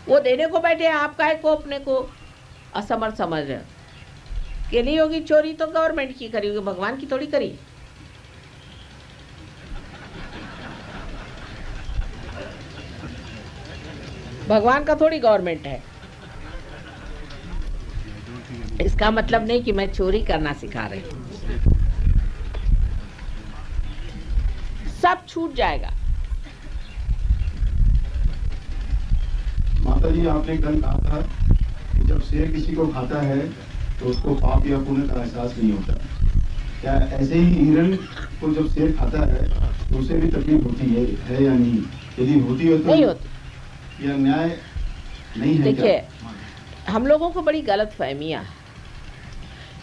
वो देने को बैठे, आप काहे को अपने को असमर्थ समझ रहे हो। के लिए होगी चोरी तो गवर्नमेंट की करी होगी, भगवान की थोड़ी करी। भगवान का थोड़ी गवर्नमेंट है। इसका मतलब नहीं कि मैं चोरी करना सिखा रही हूँ, सब छूट जाएगा। माता जी, आपने कल कहा था कि जब शेर किसी को खाता है तो उसको पाप या पुण्य का एहसास नहीं होता। क्या ऐसे ही हिरण को जब शेर खाता है तो उसे भी तकलीफ होती है या नहीं? यदि होती है तो नहीं होती, यह न्याय नहीं है? देखिए, हम लोगों को बड़ी गलत फहमियाँ।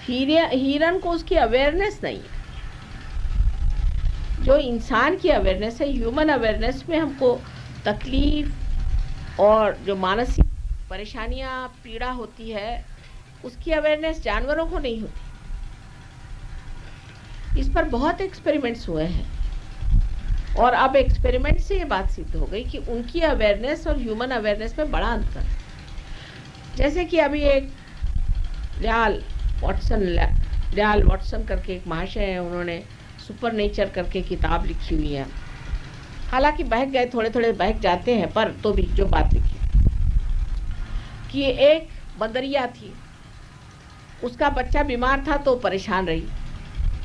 हिरन को उसकी अवेयरनेस नहीं है, जो इंसान की अवेयरनेस है, ह्यूमन अवेयरनेस में हमको तकलीफ और जो मानसिक परेशानियाँ, पीड़ा होती है, उसकी अवेयरनेस जानवरों को नहीं होती। इस पर बहुत एक्सपेरिमेंट्स हुए हैं और अब एक्सपेरिमेंट से ये बात सिद्ध हो गई कि उनकी अवेयरनेस और ह्यूमन अवेयरनेस में बड़ा अंतर है। जैसे कि अभी एक ड्याल वॉटसन करके एक महाशय है, उन्होंने सुपर नेचर करके किताब लिखी हुई है। हालांकि बहक गए, थोड़े थोड़े बहक जाते हैं, पर तो भी जो बात लिखी कि एक बंदरिया थी, उसका बच्चा बीमार था तो परेशान रही,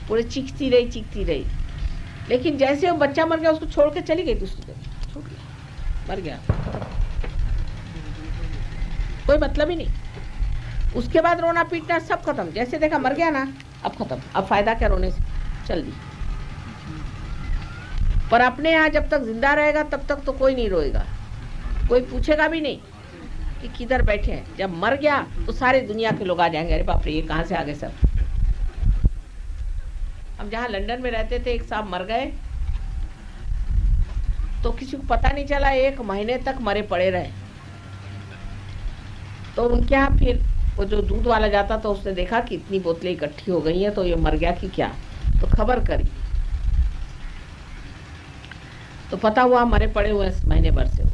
पूरे चीखती रही, लेकिन जैसे वो बच्चा मर गया उसको छोड़ के चली गई, दूसरी जगह छोड़ गया, मर गया, कोई मतलब ही नहीं। उसके बाद रोना पीटना सब खत्म, जैसे देखा मर गया ना, अब खत्म, अब फायदा क्या रोने से, चल दी। पर अपने यहाँ जब तक जिंदा रहेगा तब तक तो कोई नहीं रोएगा, कोई पूछेगा भी नहीं कि किधर बैठे हैं। जब मर गया तो सारी दुनिया के लोग आ जाएंगे, अरे बाप रे ये कहाँ से आ गए सब। हम जहाँ लंदन में रहते थे, एक साहब मर गए तो किसी को पता नहीं चला, 1 महीने तक मरे पड़े रहे। तो उनके यहाँ फिर वो जो दूध वाला जाता था, उसने देखा कि इतनी बोतलें इकट्ठी हो गई हैं, तो ये मर गया कि क्या, तो खबर करी। तो पता हुआ मरे पड़े हुए महीने भर से।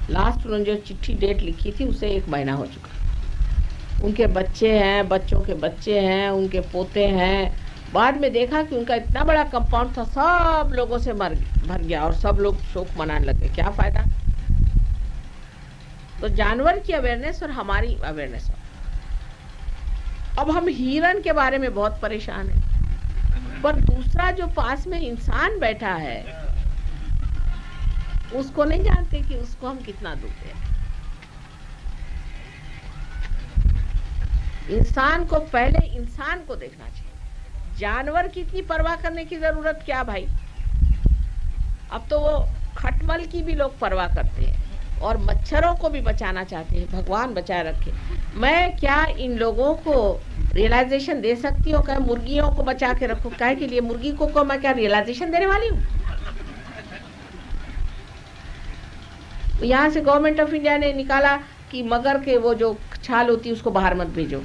लास्ट उन्होंने जो चिट्ठी डेट लिखी थी उसे 1 महीना हो चुका। उनके बच्चे हैं, बच्चों के बच्चे हैं, उनके पोते हैं। बाद में देखा कि उनका इतना बड़ा कंपाउंड था, सब लोगों से भर गया और सब लोग शोक मनाने लगे। क्या फायदा? तो जानवर की अवेयरनेस और हमारी अवेयरनेस। अब हम हिरन के बारे में बहुत परेशान हैं, पर दूसरा जो पास में इंसान बैठा है उसको नहीं जानते कि उसको हम कितना दुख दें। इंसान को पहले इंसान को देखना चाहिए। जानवर की इतनी परवाह करने की जरूरत क्या भाई? अब तो वो खटमल की भी लोग परवाह करते हैं और मच्छरों को भी बचाना चाहते हैं। भगवान बचाए रखे। मैं क्या इन लोगों को रियलाइजेशन दे सकती हूँ? क्या मुर्गियों को बचा के रखो? काहे के लिए? मुर्गी को मैं क्या रियलाइजेशन देने वाली हूँ? यहाँ से गवर्नमेंट ऑफ इंडिया ने निकाला कि मगर के वो जो छाल होती है उसको बाहर मत भेजो,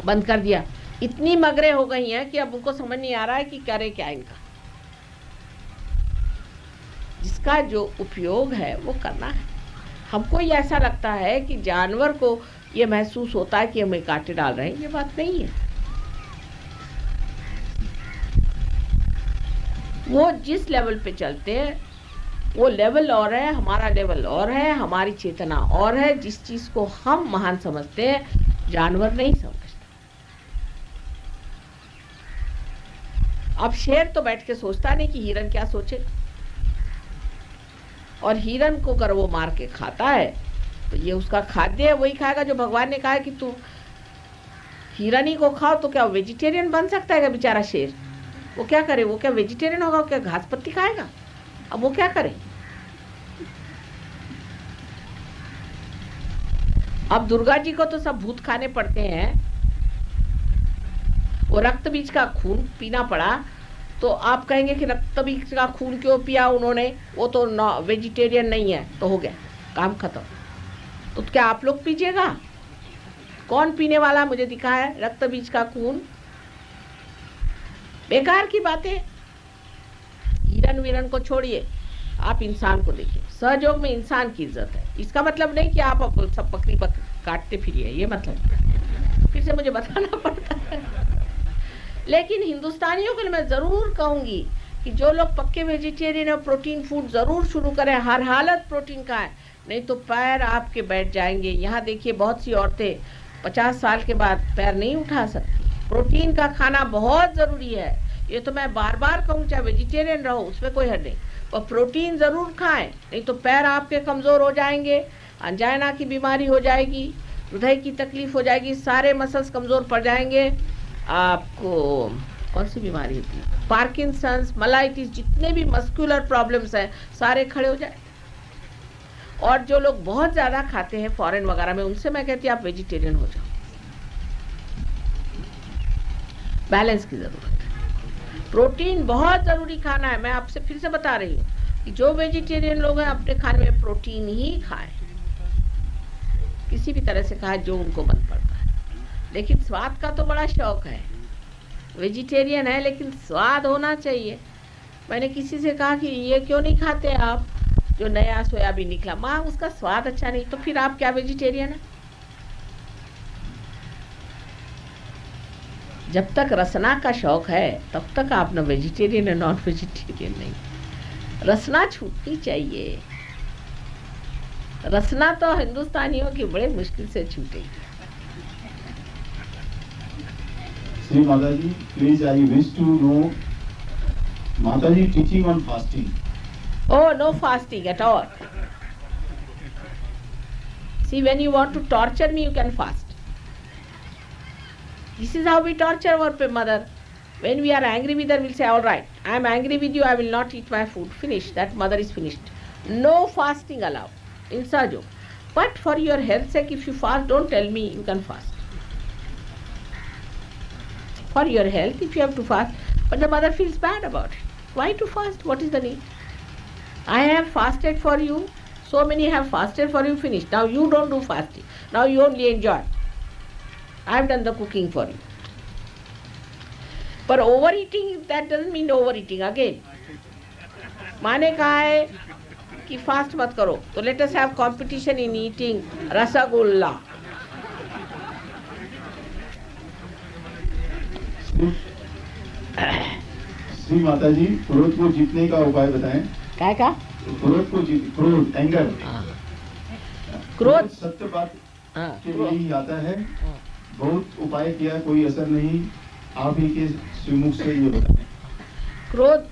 बंद कर दिया। इतनी मगरें हो गई हैं कि अब उनको समझ नहीं आ रहा है कि करे क्या इनका। जिसका जो उपयोग है वो करना है। हमको ये ऐसा लगता है कि जानवर को ये महसूस होता है कि हमें कांटे डाल रहे हैं, ये बात नहीं है। वो जिस लेवल पे चलते हैं वो लेवल और है, हमारा लेवल और है, हमारी चेतना और है। जिस चीज को हम महान समझते हैं जानवर नहीं समझते। अब शेर तो बैठ के सोचता नहीं कि हिरन क्या सोचे, और हिरन को अगर वो मार के खाता है तो ये उसका खाद्य है, वही खाएगा जो भगवान ने कहा है कि तू हिरन ही को खाओ। तो क्या वेजिटेरियन बन सकता है क्या बेचारा शेर? वो क्या करे? वो क्या वेजिटेरियन होगा? क्या घास पत्ती खाएगा? अब वो क्या करे? अब दुर्गा जी को तो सब भूत खाने पड़ते हैं। वो रक्त बीज का खून पीना पड़ा तो आप कहेंगे कि रक्त बीज का खून क्यों पिया उन्होंने? वो तो वेजिटेरियन नहीं है। तो हो गया, काम खत्म। तो क्या आप लोग पीजिएगा? कौन पीने वाला मुझे दिखा है रक्त बीज का खून? बेकार की बातें। हिरन वीरन को छोड़िए, आप इंसान को देखिए। सहयोग में इंसान की इज्जत है। इसका मतलब नहीं कि आप सब बकरी काटते फिरिए, ये मतलब फिर से मुझे बताना पड़ता है। लेकिन हिंदुस्तानियों के लिए मैं जरूर कहूंगी कि जो लोग पक्के वेजिटेरियन और प्रोटीन फूड जरूर शुरू करें। हर हालत प्रोटीन का है, नहीं तो पैर आपके बैठ जाएंगे। यहाँ देखिए बहुत सी औरतें 50 साल के बाद पैर नहीं उठा सकती। प्रोटीन का खाना बहुत जरूरी है। ये तो मैं बार बार कहूँ, चाहे वेजिटेरियन रहो उसमें कोई हद नहीं, पर प्रोटीन जरूर खाएं, नहीं तो पैर आपके कमजोर हो जाएंगे, अंजाइना की बीमारी हो जाएगी, हृदय की तकलीफ हो जाएगी, सारे मसल्स कमजोर पड़ जाएंगे। आपको कौन सी बीमारी होती है? पार्किंसंस, मलाइटिस, जितने भी मस्कुलर प्रॉब्लम्स हैं सारे खड़े हो जाए। और जो लोग बहुत ज्यादा खाते हैं फॉरेन वगैरह में, उनसे मैं कहती हूँ आप वेजिटेरियन हो जाओ। बैलेंस की जरूरत है। प्रोटीन बहुत जरूरी खाना है। मैं आपसे फिर से बता रही हूँ कि जो वेजिटेरियन लोग हैं अपने खाने में प्रोटीन ही खाएं, किसी भी तरह से खाएं जो उनको मन पड़ता है। लेकिन स्वाद का तो बड़ा शौक है। वेजिटेरियन है लेकिन स्वाद होना चाहिए। मैंने किसी से कहा कि ये क्यों नहीं खाते आप जो नया सोयाबीन निकला? माँ उसका स्वाद अच्छा नहीं। तो फिर आप क्या वेजिटेरियन है? जब तक रसना का शौक है तब तक आप न वेजिटेरियन है नॉन वेजिटेरियन नहीं। रसना छूटनी चाहिए। रसना तो हिंदुस्तानियों की बड़े मुश्किल से छूटेगी। Sri Mataji, please, I wish to know Mataji teaching on fasting. Oh, no fasting at all. See, when you want to torture me, you can fast. This is how we torture our mother. When we are angry with her, we'll say, all right, I am angry with you, I will not eat my food. Finish. That mother is finished. No fasting allowed in Sajo. But for your health sake, if you fast, don't tell me you can fast. For your health, if you have to fast, but the mother feels bad about it. Why to fast? What is the need? I have fasted for you. So many have fasted for you. Finished. Now you don't do fasting. Now you only enjoy. I have done the cooking for you. But overeating, that doesn't mean overeating again. माँ ने कहा है कि फास्ट मत करो, तो let us have competition in eating rasgulla. Shri Mata जी, क्रोध को जीतने का उपाय बताएं। क्या का? क्रोध, एंगर, क्रोध सत्य बात हाँ, के लिए ही आता है। बहुत उपाय किया, कोई असर नहीं। आप ही के श्रीमुख से ये बताएं। क्रोध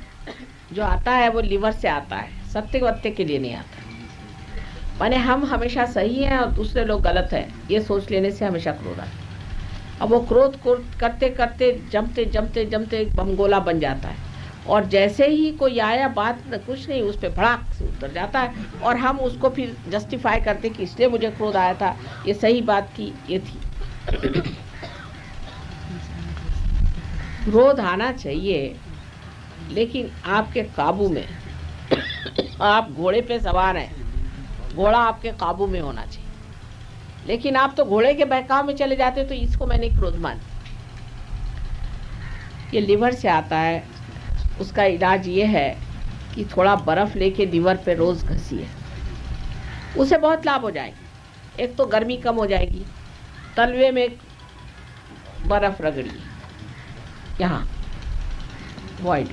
जो आता है वो लिवर से आता है, सत्य वत्य के लिए नहीं आता। माने हम हमेशा सही हैं और दूसरे लोग गलत हैं, ये सोच लेने से हमेशा क्रोध आता है। अब वो क्रोध को करते करते जमते जमते जमते एक बमगोला बन जाता है, और जैसे ही कोई आया बात कुछ नहीं, उस पर भड़ाक से उतर जाता है, और हम उसको फिर जस्टिफाई करते कि इसलिए मुझे क्रोध आया था, ये सही बात थी, ये थी। क्रोध आना चाहिए, लेकिन आपके काबू में। आप घोड़े पे सवार हैं, घोड़ा आपके काबू में होना चाहिए, लेकिन आप तो घोड़े के बहकाव में चले जाते, तो इसको मैंने क्रोध मान। ये लिवर से आता है। उसका इलाज ये है कि थोड़ा बर्फ लेके लिवर पे रोज घसीए, उसे बहुत लाभ हो जाएगी। एक तो गर्मी कम हो जाएगी, तलवे में बर्फ रगड़िए, यहाँ वॉइड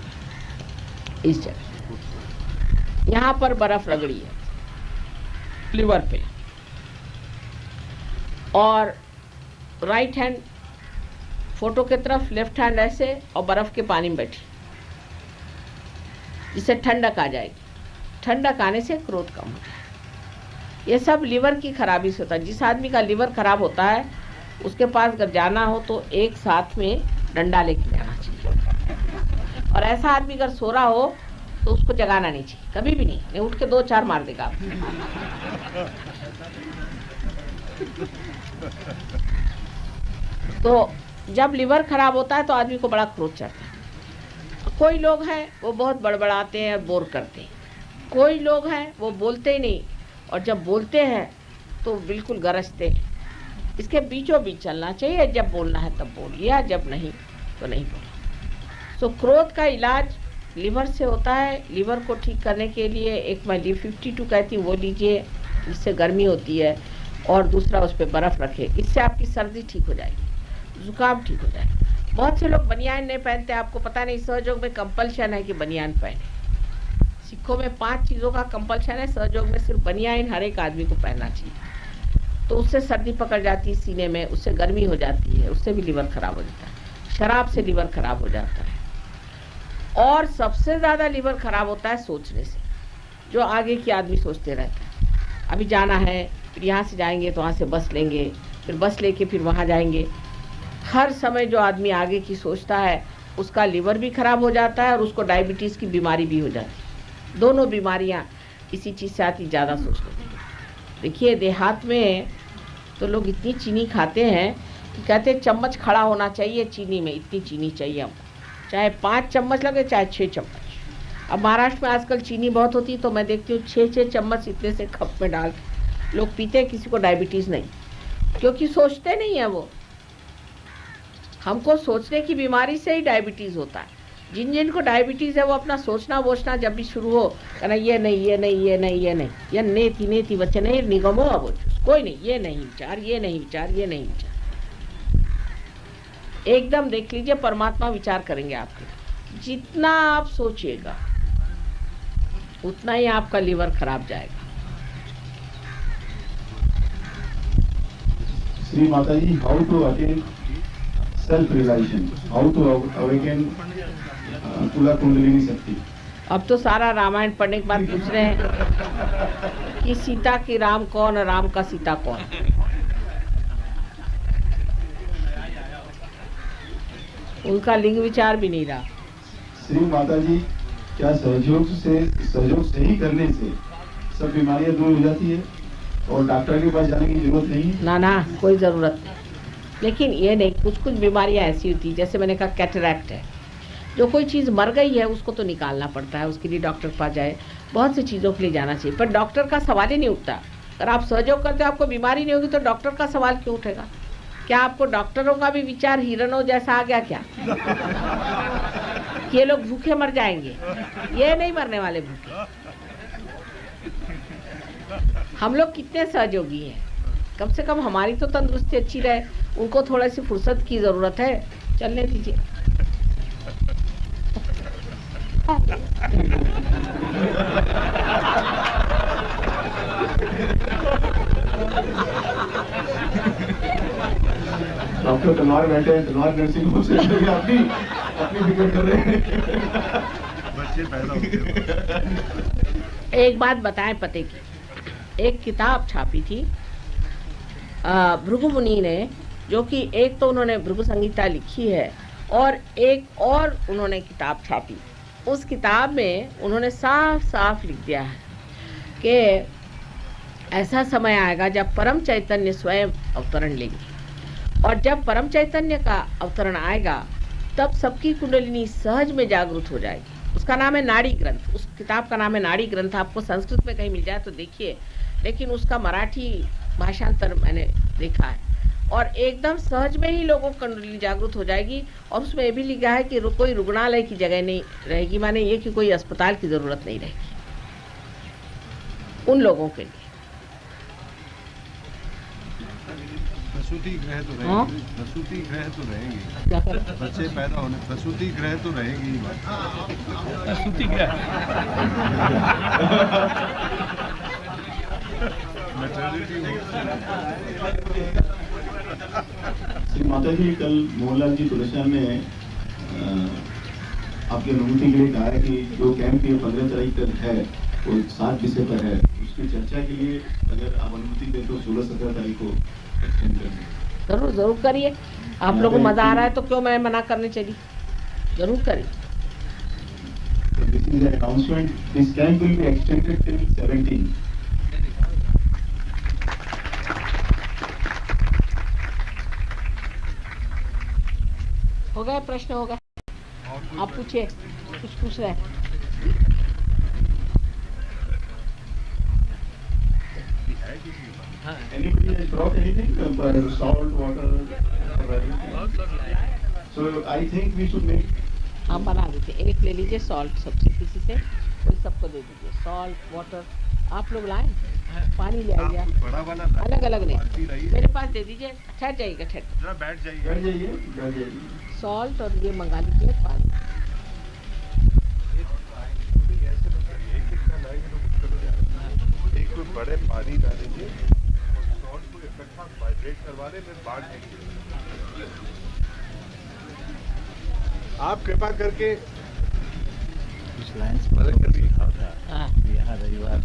इस जगह, यहाँ पर बर्फ रगड़िए लिवर पे, और राइट हैंड फोटो की तरफ, लेफ्ट हैंड ऐसे, और बर्फ के पानी में बैठी, जिससे ठंडक आ जाएगी। ठंडक आने से क्रोध कम हो जाएगा। ये सब लिवर की खराबी से होता है। जिस आदमी का लिवर खराब होता है, उसके पास अगर जाना हो तो एक साथ में डंडा लेके जाना चाहिए, और ऐसा आदमी अगर सो रहा हो तो उसको जगाना नहीं चाहिए, कभी भी नहीं उठ के 2-4 मार देगा आपको। तो जब लिवर खराब होता है तो आदमी को बड़ा क्रोध चढ़ता है। कोई लोग हैं वो बहुत बड़बड़ाते हैं, बोर करते हैं। कोई लोग हैं वो बोलते ही नहीं, और जब बोलते हैं तो बिल्कुल गरजते हैं। इसके बीचों बीच चलना चाहिए, जब बोलना है तब बोलिए, जब नहीं तो नहीं बोलिए। सो क्रोध का इलाज लिवर से होता है। लिवर को ठीक करने के लिए एक मैं Live52 कहती हूँ, वो लीजिए, इससे गर्मी होती है, और दूसरा उस पर बर्फ़ रखे, इससे आपकी सर्दी ठीक हो जाएगी, जुकाम ठीक हो जाएगा। बहुत से लोग बनियान नहीं पहनते, आपको पता नहीं, सहयोग में कंपल्शन है कि बनियान पहने। सिखों में 5 चीज़ों का कंपल्शन है, सहयोग में सिर्फ बनियान हर एक आदमी को पहनना चाहिए। तो उससे सर्दी पकड़ जाती है सीने में, उससे गर्मी हो जाती है, उससे भी लिवर खराब हो जाता है। शराब से लिवर खराब हो जाता है, और सबसे ज़्यादा लिवर खराब होता है सोचने से। जो आगे की आदमी सोचते रहता है, अभी जाना है, फिर यहाँ से जाएंगे तो वहाँ से बस लेंगे, फिर बस लेके फिर वहाँ जाएंगे। हर समय जो आदमी आगे की सोचता है, उसका लिवर भी खराब हो जाता है, और उसको डायबिटीज़ की बीमारी भी हो जाती है। दोनों बीमारियाँ इसी चीज़ से आती, ज़्यादा सोचने की। देखिए देहात में तो लोग इतनी चीनी खाते हैं कि कहते हैं चम्मच खड़ा होना चाहिए चीनी में, इतनी चीनी चाहिए हमको, चाहे 5 चम्मच लगे चाहे 6 चम्मच। अब महाराष्ट्र में आजकल चीनी बहुत होती है, तो मैं देखती हूँ 6-6 चम्मच इतने से कप में डाल लोग पीते हैं। किसी को डायबिटीज़ नहीं, क्योंकि सोचते नहीं है वो। हमको सोचने की बीमारी से ही डायबिटीज़ होता है। जिन जिन को डायबिटीज़ है वो अपना सोचना वोचना जब भी शुरू हो, कहना ये नहीं ये नहीं ये नहीं ये नहीं, ये नेति नेति बच्चे नहीं निगमो, अब कोई नहीं, ये नहीं विचार, ये नहीं विचार, ये नहीं विचार। एकदम देख लीजिए, परमात्मा विचार करेंगे आपके। जितना आप सोचिएगा उतना ही आपका लिवर खराब जाएगा। Shri Mata ji, how to attain self realisation, how to awaken तुला कुंडलिनी शक्ति। अब तो सारा रामायण पढ़ने के बाद पूछ रहे हैं कि सीता की राम कौन, राम का सीता कौन। उनका लिंग विचार भी नहीं रहा। श्री माता जी, क्या सहयोग से ही करने से सब बीमारियां दूर हो जाती है और डॉक्टर के पास जाने की जरूरत नहीं है? ना ना, कोई ज़रूरत नहीं। लेकिन ये नहीं, कुछ कुछ बीमारियां ऐसी होती, जैसे मैंने कहा कैटरैक्ट है, जो कोई चीज़ मर गई है उसको तो निकालना पड़ता है, उसके लिए डॉक्टर के पास जाए। बहुत सी चीज़ों के लिए जाना चाहिए, पर डॉक्टर का सवाल ही नहीं उठता। अगर आप सहयोग करते हो, आपको बीमारी नहीं होगी, तो डॉक्टर का सवाल क्यों उठेगा? क्या आपको डॉक्टरों का भी विचार हिरणों जैसा आ गया क्या? कि ये लोग भूखे मर जाएंगे। ये नहीं मरने वाले भूखे। हम लोग कितने सहयोगी हैं, कम से कम हमारी तो तंदुरुस्ती अच्छी रहे। उनको थोड़ा सी फुर्सत की जरूरत है, चलने दीजिए। डॉक्टर तलवार बैठे हैं, तलवार नर्सिंग होम से अपनी फिक्र कर रहे हैं। बच्चे पैदा होते। एक बात बताएं पते की, एक किताब छापी थी भृगु मुनि ने, जो कि एक तो उन्होंने भृगु संहिता लिखी है और एक और उन्होंने किताब छापी। उस किताब में उन्होंने साफ साफ लिख दिया है कि ऐसा समय आएगा जब परम चैतन्य स्वयं अवतरण लेंगे, और जब परम चैतन्य का अवतरण आएगा तब सबकी कुंडलिनी सहज में जागृत हो जाएगी। उसका नाम है नाड़ी ग्रंथ। उस किताब का नाम है नाड़ी ग्रंथ। आपको संस्कृत में कहीं मिल जाए तो देखिए, लेकिन उसका मराठी भाषांतर मैंने देखा है। और एकदम सहज में ही लोगों की कुंडलिनी जागृत हो जाएगी। और उसमें ये भी लिखा है कि कोई रुग्णालय की जगह नहीं रहेगी, माने ये कि कोई अस्पताल की जरूरत नहीं रहेगी उन लोगों के लिए। प्रसूति गृह तो हाँ? रहेगी, प्रसूति गृह तो रहेगी, क्या कर बच्चे पैदा होने, प्रसूति गृह तो रहेगी ही बात। प्रसूति गृह। मैटरनिटी श्री माता जी, कल मोहनलाल जी तुलसियान ने आपकी अनुमति के लिए कहा है कि जो कैंप ये 15 तारीख तक है वो 7 विषय पर है, उसकी चर्चा के लिए अगर आप अनुमति दें तो 16-17 तारीख को एक्सटेंड कर दें। जरूर जरूर करिए। आप लोगों को मजा आ रहा है तो क्यों मैं मना करने चली। जरूर करिए। This is an announcement, this camp will be extended till 17। हो गए प्रश्न, हो गए। आप पूछिए, कुछ पूछ रहे हैं। Anybody has brought anything? Salt, water, or anything? So I think we should make. आप बना दीजिए, एक ले लीजिए सॉल्ट सबसे, किसी से कोई सबको दे दीजिए। सॉल्ट वाटर आप लोग लाएं, पानी ले आइए। बड़ा वाला अलग अलग बाल्टी नहीं, लाइए। मेरे पास दे दीजिए। ठहर जाइएगा, ठहर। जरा बैठ जाइए। बैठ जाइए, बैठ जाइए। सॉल्ट और ये मंगा लीजिए पानी। एक कोई बड़े पानी डालेंगे, सॉल्ट को इकट्ठा वाइब्रेट करवा दे, फिर बांट देंगे। आप कृपा करके कुछ लाइन्स पर लिखा था हाँ कि यहाँ रविवार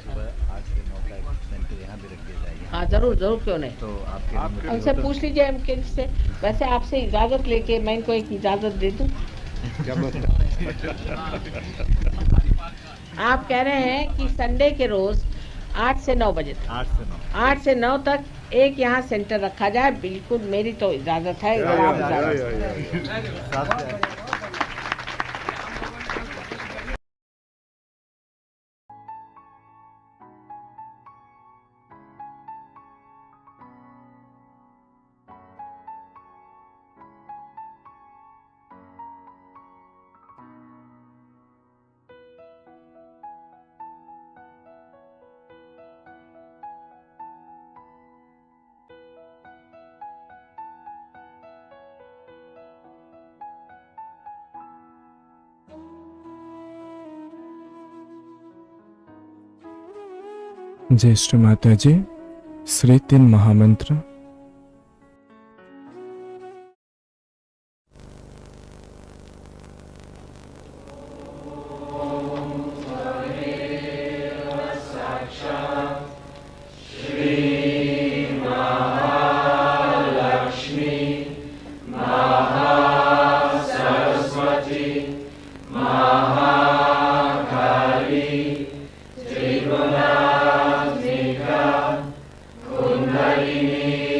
सुबह 8 से 9 तक सेंटर यहाँ भी रख दिया जाएगा। हाँ, जरूर जरूर, क्यों नहीं। तो आपके आपके उनसे पूछ लीजिए एमके से। वैसे आपसे इजाजत लेके मैं इनको एक इजाजत दे दूं। क्या बात है? आप कह रहे हैं कि संडे के रोज 8 से 9 बजे तक, 8 से 9 तक एक यहाँ सेंटर रखा जाए। बिल्कुल, मेरी तो इजाजत है। अगर आप इजाजत ज्येष्ठ माता जी, श्री 3 महामंत्र। त्रिगुणात्मिका kundalini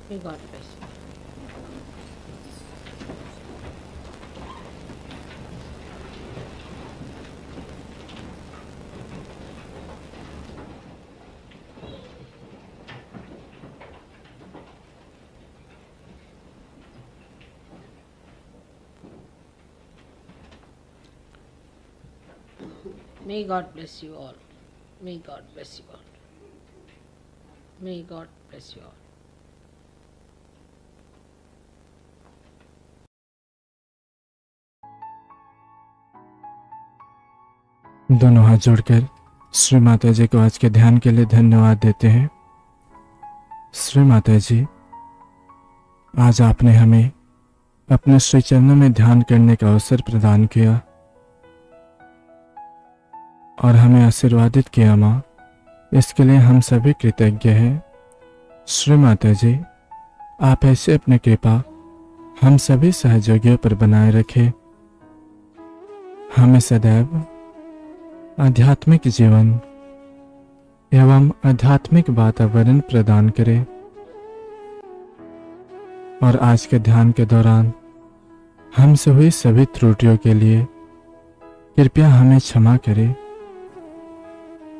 May God bless you. May God bless you all. May God bless you all. May God bless you all. दोनों हाथ जोड़कर श्री माता जी को आज के ध्यान के लिए धन्यवाद देते हैं। श्री माता जी, आज आपने हमें अपने श्री चरणों में ध्यान करने का अवसर प्रदान किया और हमें आशीर्वादित किया माँ, इसके लिए हम सभी कृतज्ञ हैं। श्री माता जी, आप ऐसे अपनी कृपा हम सभी सहयोगियों पर बनाए रखें, हमें सदैव आध्यात्मिक जीवन एवं आध्यात्मिक वातावरण प्रदान करें और आज के ध्यान के दौरान हमसे हुई सभी त्रुटियों के लिए कृपया हमें क्षमा करें।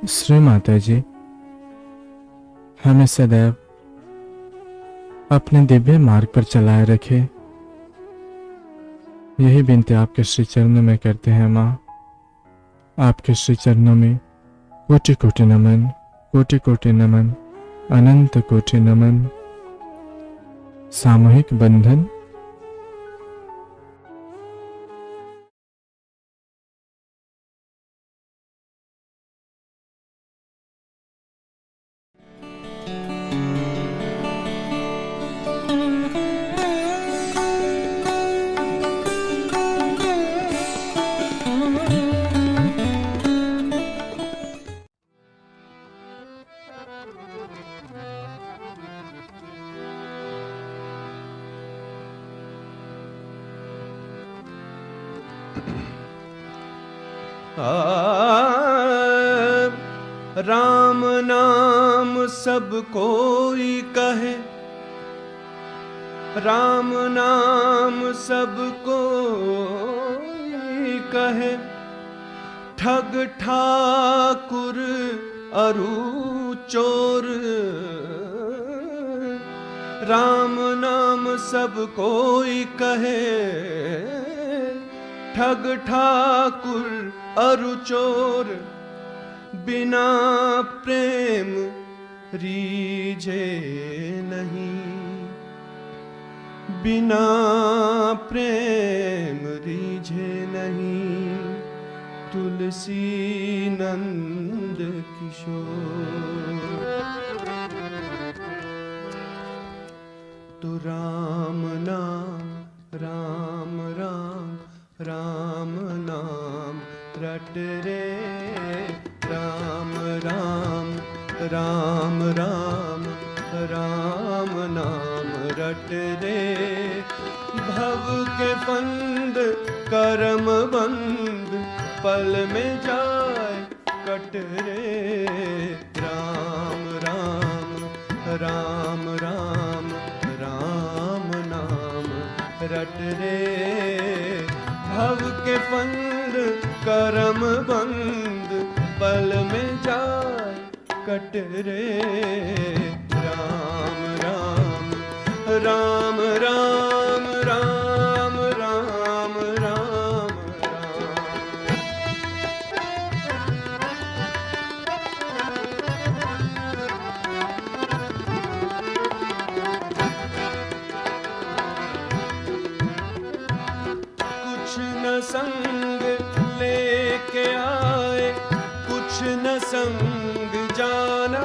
श्री माता जी, हमें सदैव अपने दिव्य मार्ग पर चलाए रखें, यही विनती आपके श्री चरणों में करते हैं माँ। आपके श्री चरणों में कोटि कोटि नमन, कोटि कोटि नमन, अनंत कोटि नमन। सामूहिक बंधन। राम नाम सब कोई कहे, राम नाम सब कोई कहे, ठग ठाकुर अरु चोर। राम नाम सब कोई कहे, ठग ठाकुर अरु चोर। बिना प्रेम रीझे नहीं, बिना प्रेम रीझे नहीं। तुलसी नंद किशोर। तो राम नाम राम राम राम नाम रट रे, राम राम राम राम राम नाम रट रे। भव के फंद करम बंद पल में जाए कट रे। राम राम राम राम राम नाम रट रे। भव के फंद करम बंद पल में जाए कट रे। राम राम राम राम राम राम राम कुछ न संग लेके आए, कुछ न संग जाना,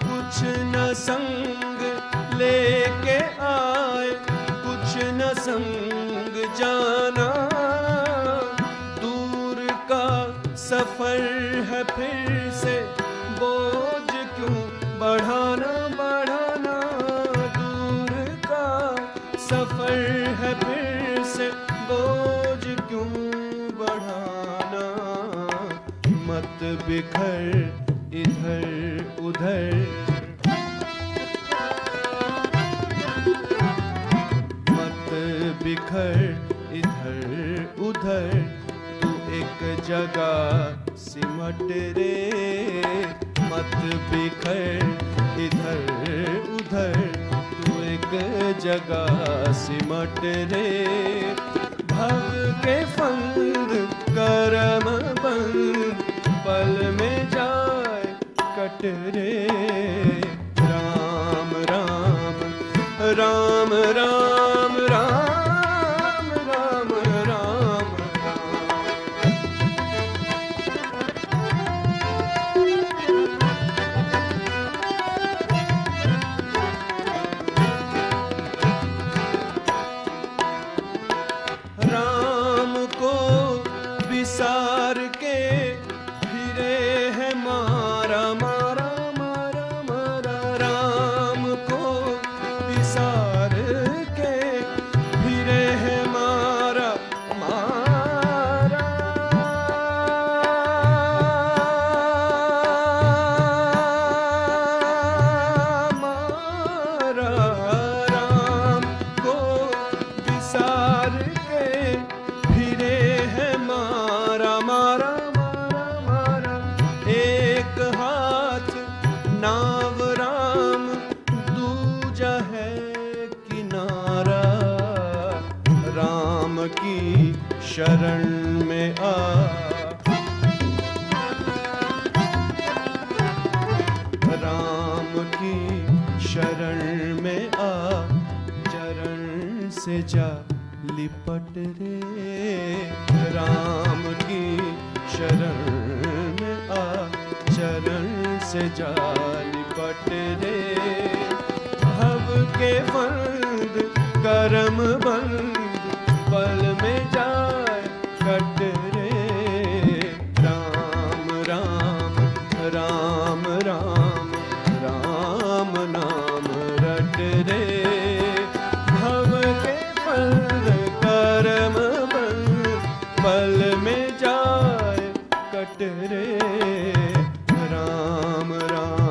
कुछ न संग लेके आए, कुछ न संग जाना। दूर का सफर है फिर से बोझ क्यों बढ़ाना बढ़ाना। दूर का सफर है फिर से बोझ क्यों बढ़ाना। मत बिखर इधर उधर, मत बिखर इधर उधर, तू एक जगह सिमट रे। मत बिखर इधर उधर, तू एक जगह सिमट रे। भव के फंद करम बंद, पल में जाए कट रे। राम राम राम राम राम राम राम राम को विसार के फिरे है मारा मारा मारा मारा। राम को विसार के फिरे है मारा मारा। मारा राम को विसार के फिरे है मारा मारा मारा मारा। एक हाथ नाव राम, दूजा है किनारा। राम की शरण में आ, राम की शरण में आ, चरण से जा लिपट रे। राम की शरण में आ, चरण से जा लिपट रे। भव के फंद करम बंद, पल में जाए कट रे। राम राम राम राम राम नाम रट रे। भव के फंद करम बंद, पल में जाए कट रे। राम राम